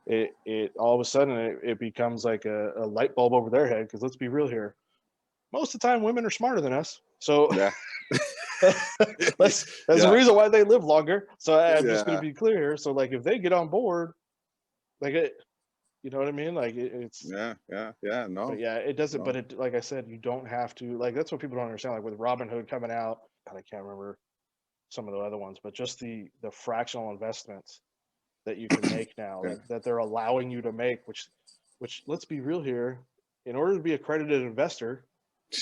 it all of a sudden it becomes like a light bulb over their head. Because let's be real here, most of the time women are smarter than us, so Yeah. that's Yeah. the reason why they live longer. So I'm just going Yeah. to be clear here. So like if they get on board, like you know what I mean? Like it's Yeah. No. but yeah, it doesn't. No. But it, like I said, you don't have to. Like that's what people don't understand. Like with Robinhood coming out, and I can't remember some of the other ones, but just the fractional investments that you can make now, Yeah. that they're allowing you to make. Which let's be real here. In order to be accredited investor,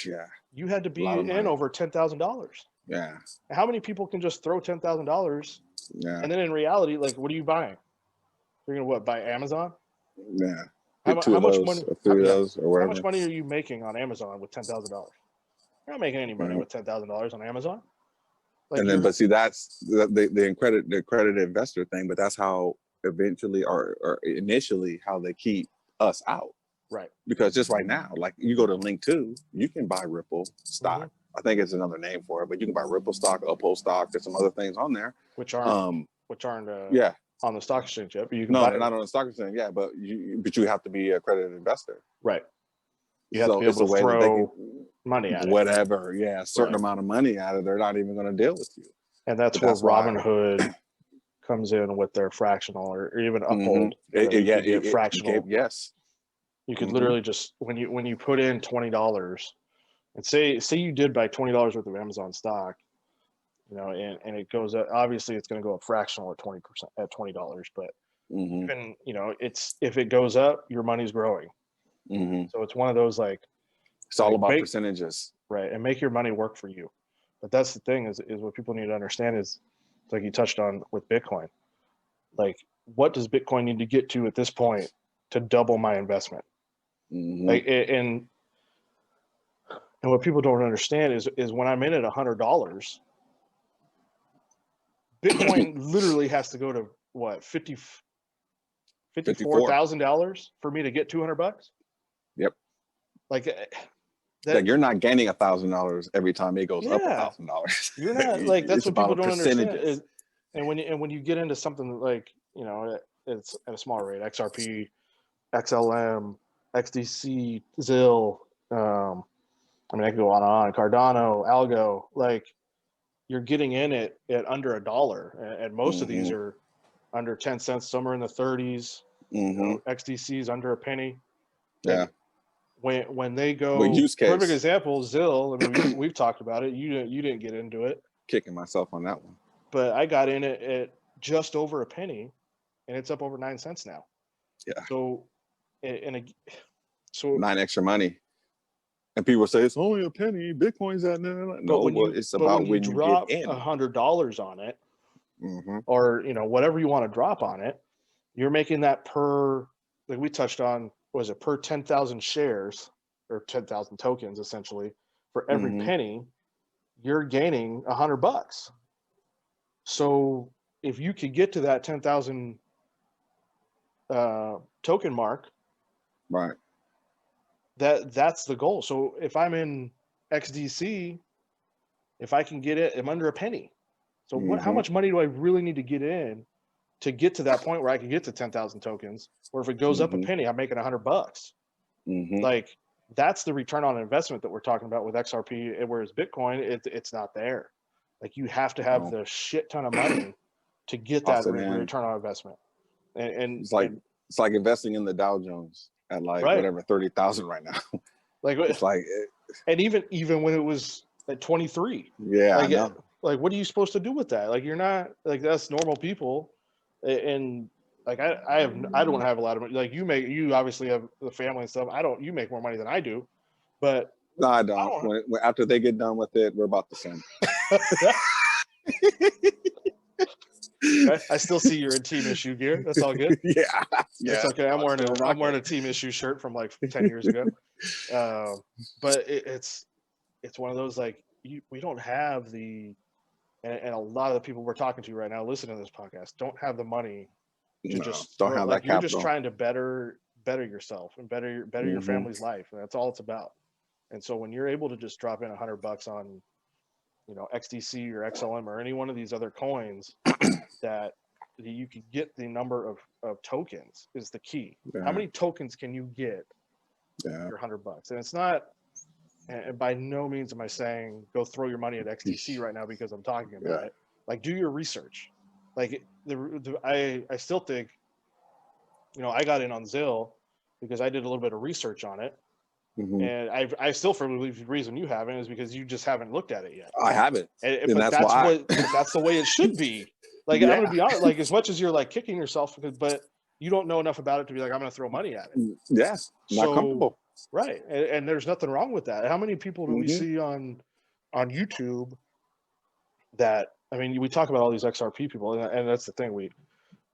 Yeah. you had to be lot of in money. over $10,000. Yeah. How many people can just throw $10,000? Yeah. And then in reality, like, what are you buying? You're gonna buy Amazon? Yeah. How Get two how of much those money? or three of those or How whatever. much money are you making on Amazon with $10,000? You're not making any money Right. with $10,000 on Amazon. Like And then, but see, that's the accredited investor thing. But that's how eventually or initially how they keep us out. right, Because just right now, like you go to Link2, you can buy Ripple stock. Mhm. I think it's another name for it, but you can buy Ripple stock, Uphold stock. There's some other things on there. which aren't Yeah. on the stock exchange yet, but you can No, buy they're it. not on the stock exchange. Yeah, but you have to be an accredited investor. Right. You have to So be it's a able to way that they throw can money at it, whatever. Yeah, a certain Right. amount of money at it. They're not even going to deal with you. and that's But where that's why- Robinhood comes in with their fractional or even Mhm. Uphold. that you could get fractional. Yes. You could Mhm. literally just when you put in $20 and say you did buy $20 worth of Amazon stock, and it goes up. Obviously, it's going to go up fractional at 20% at $20, but Mhm. even it's if it goes up, your money's growing. Mhm. So it's one of those like It's all Like, about make- percentages. right, and make your money work for you. But that's the thing is what people need to understand is like you touched on with Bitcoin. Like, what does Bitcoin need to get to at this point to double my investment? Mhm. Like, and what people don't understand is when I'm in at $100, Bitcoin literally has to go to what $54,000 for me to get $200. Yep. Like Like you're not gaining $1,000 every time it goes up Yeah. $1,000. you're not like that's It's what people about don't understand. percentages. And when you get into something like it's at a smaller rate, XRP, XLM, XDC, ZIL. I mean, I could go on and on. Cardano, Algo, like you're getting in it at under $1, and most of these are under 10 cents. Some are in the 30s. Mhm. XDC's under a penny. Yeah. Like, when they go, What use case? perfect example, ZIL. I mean, we've talked about it. You didn't get into it, Kicking myself on that one. but I got in it at just over a penny, and it's up over 9 cents now. Yeah. So, so 9 extra money. And people say it's only a penny. Bitcoin's at no. It's about when you drop get in. $100 on it, Mhm. or whatever you want to drop on it, you're making that per, like we touched on, was it per 10,000 shares or 10,000 tokens essentially for every Mhm. penny. you're gaining $100. So if you could get to that 10,000 token mark, Right. that's the goal. So if I'm in XDC, if I can get it, I'm under a penny. So how much money do I really need to get in to get to that point where I can get to 10,000 tokens? Or if it goes up a penny, I'm making $100. Like that's the return on investment that we're talking about with XRP. Whereas Bitcoin, it's not there. Like you have to have the shit ton of money to get that return on investment. And it's like investing in the Dow Jones at like whatever 30,000 right now. Like it's like, and even when it was at 23, yeah, like, I know. Like what are you supposed to do with that? Like you're not like that's normal people, and like I don't have a lot of money. Like you obviously have the family and stuff. You make more money than I do, but no, I don't. When after they get done with it, we're about the same. I still see you're in Team Issue gear. That's all good. Yeah, it's okay. I'm wearing a Team Issue shirt from like 10 years ago. But it's one of those like we don't have the and a lot of the people we're talking to right now listening to this podcast don't have the money to just don't have like that you're capital. just trying to better yourself and better your family's life, and that's all it's about. And so when you're able to just drop in $100 on XDC or XLM or any one of these other coins that you can get the number of tokens is the key. How many tokens can you get for $100? And it's not, and by no means am I saying go throw your money at XDC right now because I'm talking about it. Like do your research. Like I still think, I got in on Zill because I did a little bit of research on it. And I still firmly believe the reason you haven't is because you just haven't looked at it yet. I haven't. But that's the way it should be. Like I'm gonna be honest, like as much as you're like kicking yourself, but you don't know enough about it to be like, I'm gonna throw money at it. Yeah. Not comfortable. Right. And there's nothing wrong with that. How many people do we see on YouTube that, I mean, we talk about all these XRP people, and that's the thing.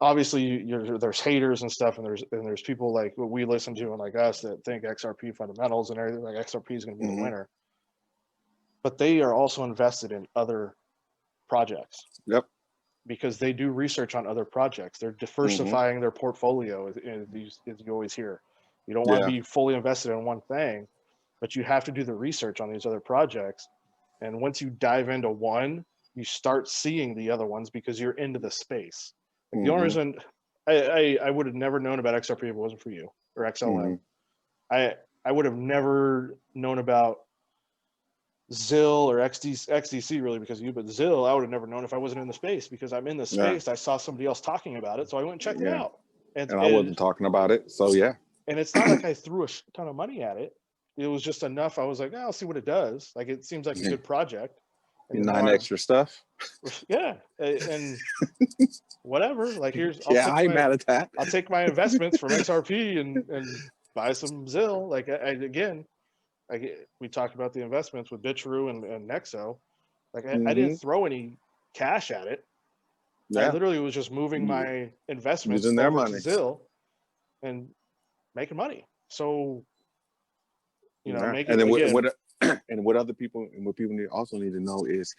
Obviously there's haters and stuff, and there's people like what we listen to and like us that think XRP fundamentals and everything, like XRP is going to be the winner. But they are also invested in other projects. Yep. Because they do research on other projects. They're diversifying their portfolio, as you always hear. You don't want to be fully invested in one thing, but you have to do the research on these other projects. And once you dive into one, you start seeing the other ones because you're into the space. Like the only reason I would have never known about XRP if it wasn't for you or XLM. I would have never known about Zill or XDC really because of you, but Zill I would have never known if I wasn't in the space because I'm in the space. I saw somebody else talking about it, so I went and checked it out. And I wasn't talking about it, so yeah. And it's not like I threw a ton of money at it. It was just enough. I was like, I'll see what it does. Like it seems like a good project. And 9 extra stuff. Yeah, and whatever. Like I ain't mad at that. I'll take my investments from XRP and buy some Zill. Like we talked about the investments with BitChute and Nexo. Like I didn't throw any cash at it. I literally was just moving my investments using their money to Zill and making money. So and then what other people and what people also need to know is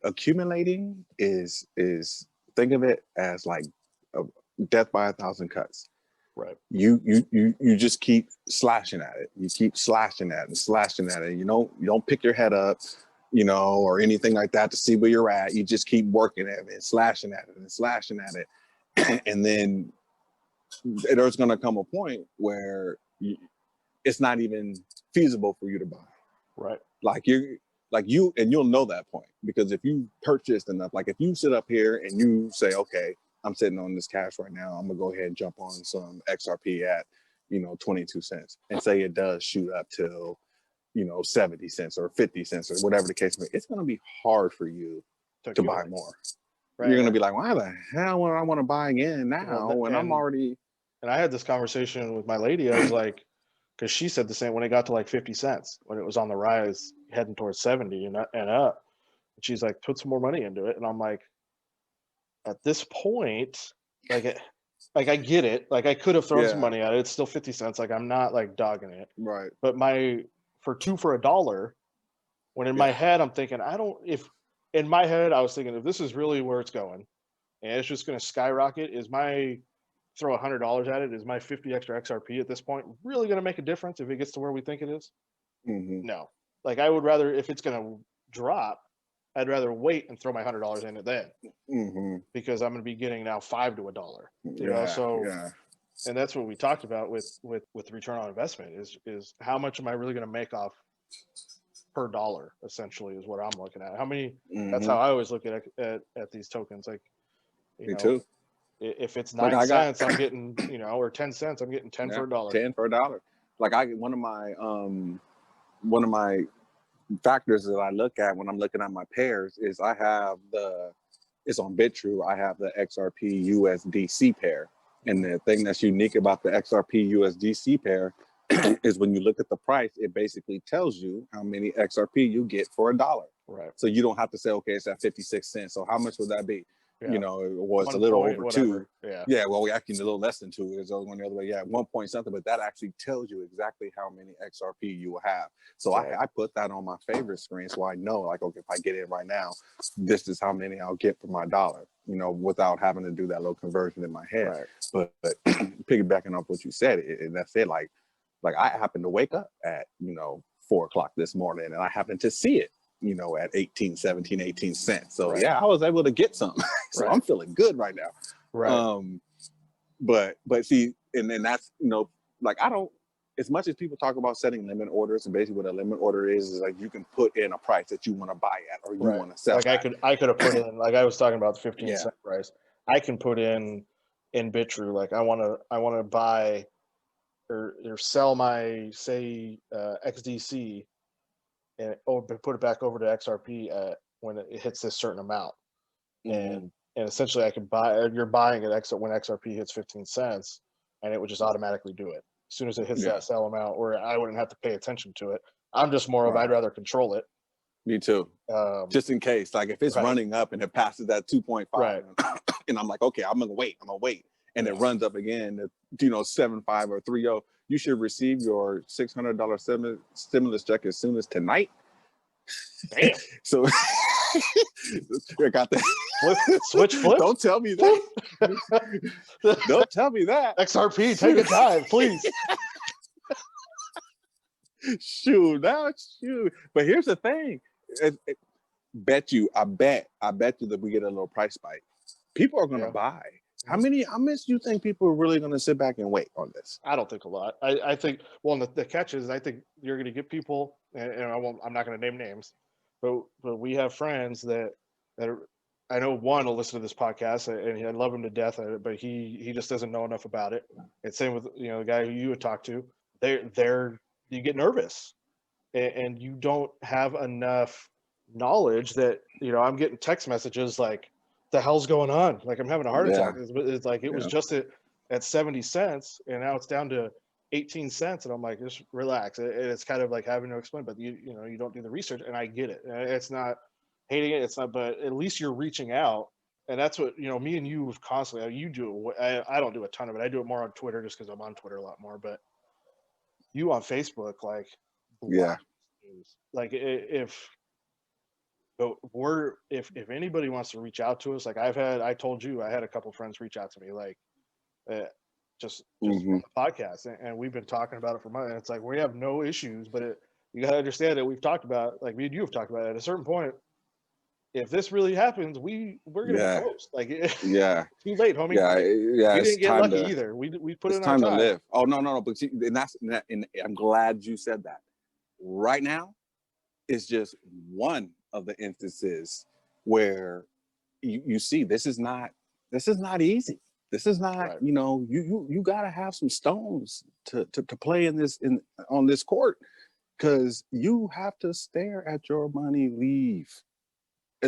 accumulating is think of it as like a death by 1,000 cuts. Right. You just keep slashing at it. You keep slashing at it and slashing at it. You don't pick your head up, or anything like that to see where you're at. You just keep working at it, slashing at it and slashing at it. And then there's going to come a point where it's not even feasible for you to buy. Right. You'll know that point because if you purchased enough, like if you sit up here and you say, okay, I'm sitting on this cash right now, I'm gonna go ahead and jump on some XRP at 22 cents and say it does shoot up till 70 cents or 50 cents or whatever the case may be. It's gonna be hard for you to buy more. Right. You're gonna be like, why the hell would I want to buy again now when I'm already. And I had this conversation with my lady. I was like, because she said the same when it got to like 50 cents when it was on the rise heading towards 70 and up. And she's like, put some more money into it. And I'm like, at this point, like I get it. Like I could have thrown some money at it. It's still 50 cents. Like I'm not like dogging it. Right. But for $2 for $1, When in my head, I'm thinking, in my head, I was thinking, if this is really where it's going and it's just going to skyrocket, throw $100 at it, is my 50 extra XRP at this point really going to make a difference if it gets to where we think it is? Mm-hmm. No. Like, I would rather, if it's going to drop, I'd rather wait and throw my $100 in it then, Mm-hmm. because I'm going to be getting now $5 to $1. Yeah. And that's what we talked about with return on investment is how much am I really going to make off per dollar, essentially, is what I'm looking at. How many? That's how I always look at these tokens. Like, Me too. If it's Like 9 cents, I'm getting, or 10 cents, I'm getting 10 for $1. 10 for $1. Like one of my factors that I look at when I'm looking at my pairs is it's on BitTrue. I have the XRP USDC pair. And the thing that's unique about the XRP USDC pair is when you look at the price, it basically tells you how many XRP you get for $1. Right. So you don't have to say, okay, it's at 56 cents. So how much would that be? Yeah. It was a little over whatever. 2. Yeah. Well, we actually a little less than 2. It's going the other way. Yeah, 1 point something, but that actually tells you exactly how many XRP you will have. So I put that on my favorite screen, so I know, like, okay, if I get in right now, this is how many I'll get for my $1. Without having to do that little conversion in my head. Right. But piggybacking off what you said, and that's it. Like I happened to wake up at 4 o'clock this morning, and I happened to see it. At 18 cents. So yeah, I was able to get some. So I'm feeling good right now. Right. But see, and then that's, like, I don't, as much as people talk about setting limit orders, and basically what a limit order is like you can put in a price that you want to buy at or you want to sell. Like at. I could have put in, like I was talking about the 15 Yeah. cent price. I can put in BitTrue, like I want to buy or sell my, say, XDC and put it back over to XRP when it hits this certain amount. And essentially I could you're buying it when XRP hits 15 cents, and it would just automatically do it as soon as it hits that sell amount, or I wouldn't have to pay attention to it. I'm just more of, I'd rather control it. Me too. Just in case, like if it's running up and it passes that 2.5, and I'm like, okay, I'm gonna wait, and it runs up again to 7.5 or 3.0. You should receive your $600 stimulus check as soon as tonight. Damn. So I got that. Switch flip. Don't tell me that. Don't tell me that. XRP, take a dive, please. Shoot. But here's the thing. I bet you that we get a little price spike. People are gonna buy. How much do you think people are really gonna sit back and wait on this? I don't think a lot. I think, well, the catch is, I think you're gonna get people, and I'm not gonna name names, but we have friends that are, I know one will listen to this podcast, and I love him to death, but he just doesn't know enough about it. And same with the guy who you would talk to. You get nervous, and you don't have enough knowledge that I'm getting text messages like, the hell's going on? Like, I'm having a heart attack. It's like, it was just at 70 cents and now it's down to 18 cents. And I'm like, just relax. It's kind of like having to explain, but you don't do the research, and I get it. It's not hating it. It's not, but at least you're reaching out. And that's what, me and you have constantly, you do it. I don't do a ton of it. I do it more on Twitter just because I'm on Twitter a lot more, but you on Facebook, like, like if anybody wants to reach out to us, like I told you, I had a couple friends reach out to me, like, just from the podcast, and we've been talking about it for months. And it's like, we have no issues, but you got to understand that we've talked about, like me and you have talked about it. At a certain point, if this really happens, we're gonna be toast. Like, too late, homie. You didn't get lucky either. We put in our time. It's time to live. Oh no, but see, and I'm glad you said that. Right now, it's just one of the instances where you see this is not easy. This is not, you gotta have some stones to play on this court, because you have to stare at your money leave.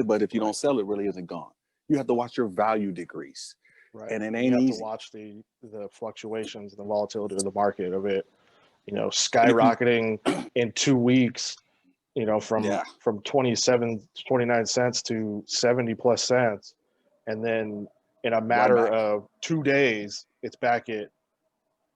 But if you don't sell, it really isn't gone. You have to watch your value decrease. Right. And it ain't easy. You have to watch the fluctuations, the volatility of the market, of it, skyrocketing in 2 weeks, from 29 cents to 70 plus cents. And then in a matter of 2 days, it's back at,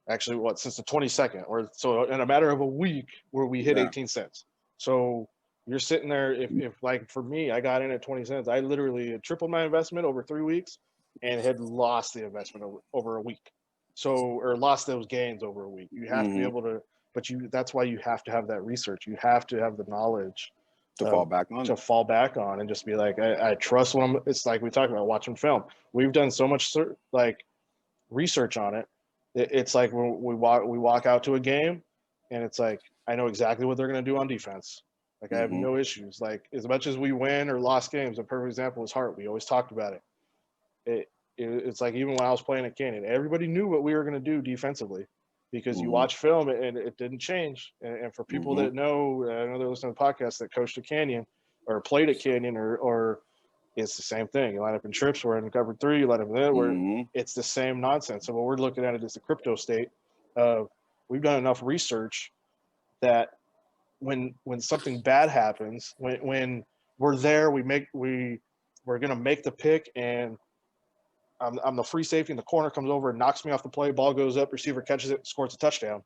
actually, since the 22nd, so in a matter of a week where we hit 18 cents. So, You're sitting there. If like for me, I got in at 20 cents. I literally tripled my investment over 3 weeks, and had lost the investment over a week. So, or lost those gains over a week. You have to be able to, but that's why you have to have that research. You have to have the knowledge to fall back on. To fall back on and just be like, I trust what I'm. It's like we talked about watching film. We've done so much like research on it. It's like when we walk out to a game, and it's like I know exactly what they're going to do on defense. Like I have no issues. Like as much as we win or lost games, a perfect example is Hart. We always talked about it. It's like even when I was playing at Canyon, everybody knew what we were going to do defensively, because you watch film and it didn't change. And for people that know, I know they're listening to the podcast that coached at Canyon or played at Canyon, or it's the same thing. You line up in trips, we're in cover 3, you line up in there, where it's the same nonsense. So what we're looking at it is the crypto state. We've done enough research that when something bad happens, when we're there, we're going to make the pick, and I'm the free safety, and the corner comes over and knocks me off the play. Ball goes up, receiver catches it, scores a touchdown.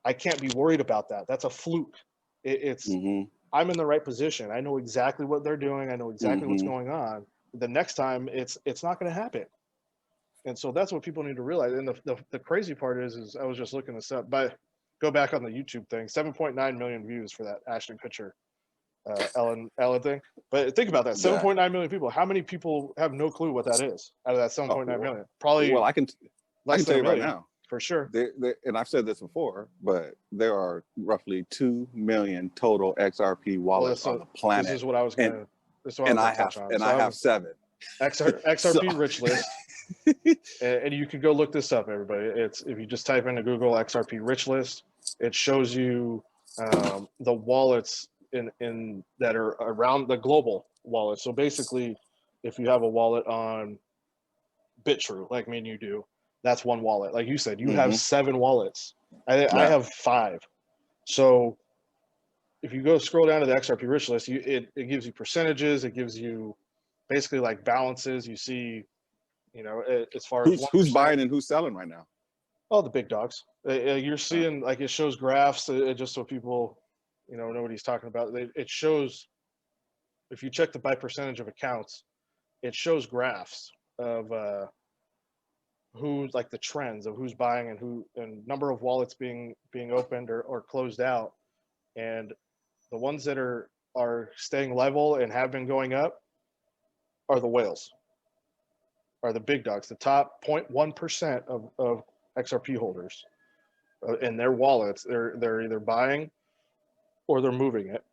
I can't be worried about that. That's a fluke. I'm in the right position. I know exactly what they're doing. I know exactly what's going on. The next time, it's not going to happen. And so that's what people need to realize. And the crazy part is I was just looking this up. But go back on the YouTube thing. 7.9 million views for that Ashton Kutcher, Ellen thing. But think about that. 7.9 million people. How many people have no clue what that is out of that 7.9 million? Probably. Well, I can tell you right now. For sure. And I've said this before, but there are roughly 2 million total XRP wallets on the planet. This is what I was going to. And I have 7. XRP rich list. And you can go look this up, everybody. It's if you just type into Google XRP rich list, it shows you the wallets in that are around the global wallet. So basically, if you have a wallet on BitTrue, like me and you do, that's one wallet. Like you said, you have 7 wallets. I have 5. So if you go scroll down to the XRP rich list, it gives you percentages. It gives you basically like balances. You see, as far as who's buying and who's selling right now. Oh, the big dogs. You're seeing like it shows graphs just so people, know what he's talking about. It shows, if you check the by percentage of accounts, it shows graphs of who's like the trends of who's buying and number of wallets being opened or closed out. And the ones that are staying level and have been going up are the whales, are the big dogs, the top 0.1% of XRP holders in their wallets. They're either buying or they're moving it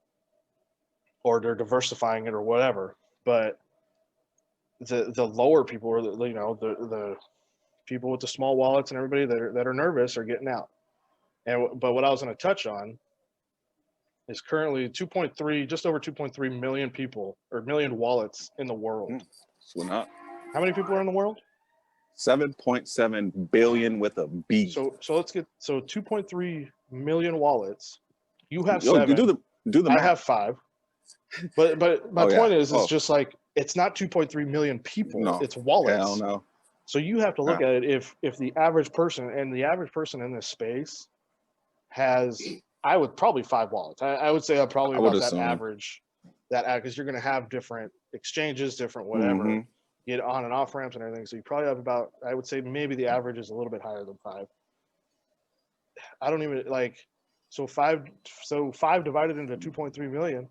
or they're diversifying it or whatever. But the lower people, or the people with the small wallets and everybody that are nervous are getting out. But what I was going to touch on is currently just over 2.3 million people or million wallets in the world. So not. How many people are in the world? 7.7 billion with a B. So let's get 2.3 million wallets. You have 7. You do the math. I have 5. But my point is just like it's not 2.3 million people. No. It's wallets. Hell no. So you have to look at it if the average person in this space has, I would probably 5 wallets. I would say I'm probably about that average, because you're going to have different exchanges, different whatever, get on and off ramps and everything. So you probably have about, I would say maybe the average is a little bit higher than 5. I don't even so 5 divided into 2.3 million.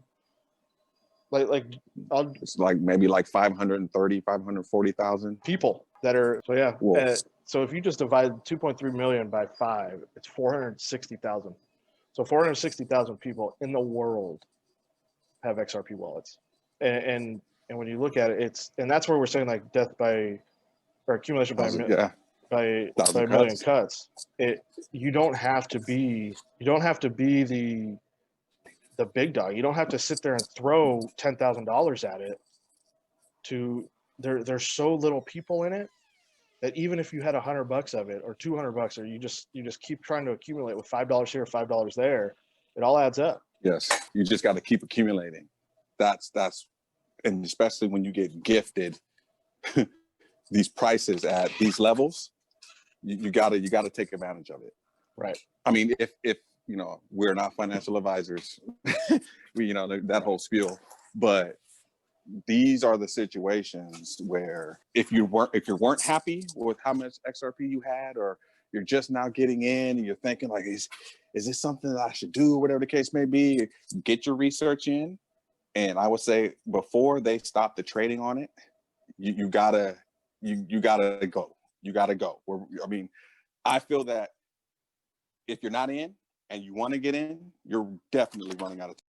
It's like maybe like 540,000 people that are, so yeah. So if you just divide 2.3 million by 5, it's 460,000. So 460,000 people in the world have XRP wallets. And when you look at it, and that's where we're saying like death by, or accumulation by a million cuts. You don't have to be the big dog. You don't have to sit there and throw $10,000 at it. There's so little people in it that even if you had $100 of it or $200, or you just keep trying to accumulate with $5 here, $5 there, it all adds up. Yes, you just got to keep accumulating. That's and especially when you get gifted these prices at these levels, you gotta take advantage of it. Right. I mean, if you know, we're not financial advisors. We, you know, that whole spiel. But these are the situations where if you weren't happy with how much XRP you had, or you're just now getting in and you're thinking like, is this something that I should do, whatever the case may be, get your research in. And I would say before they stop the trading on it, you gotta go. You gotta go. I mean, I feel that if you're not in and you want to get in, you're definitely running out of time.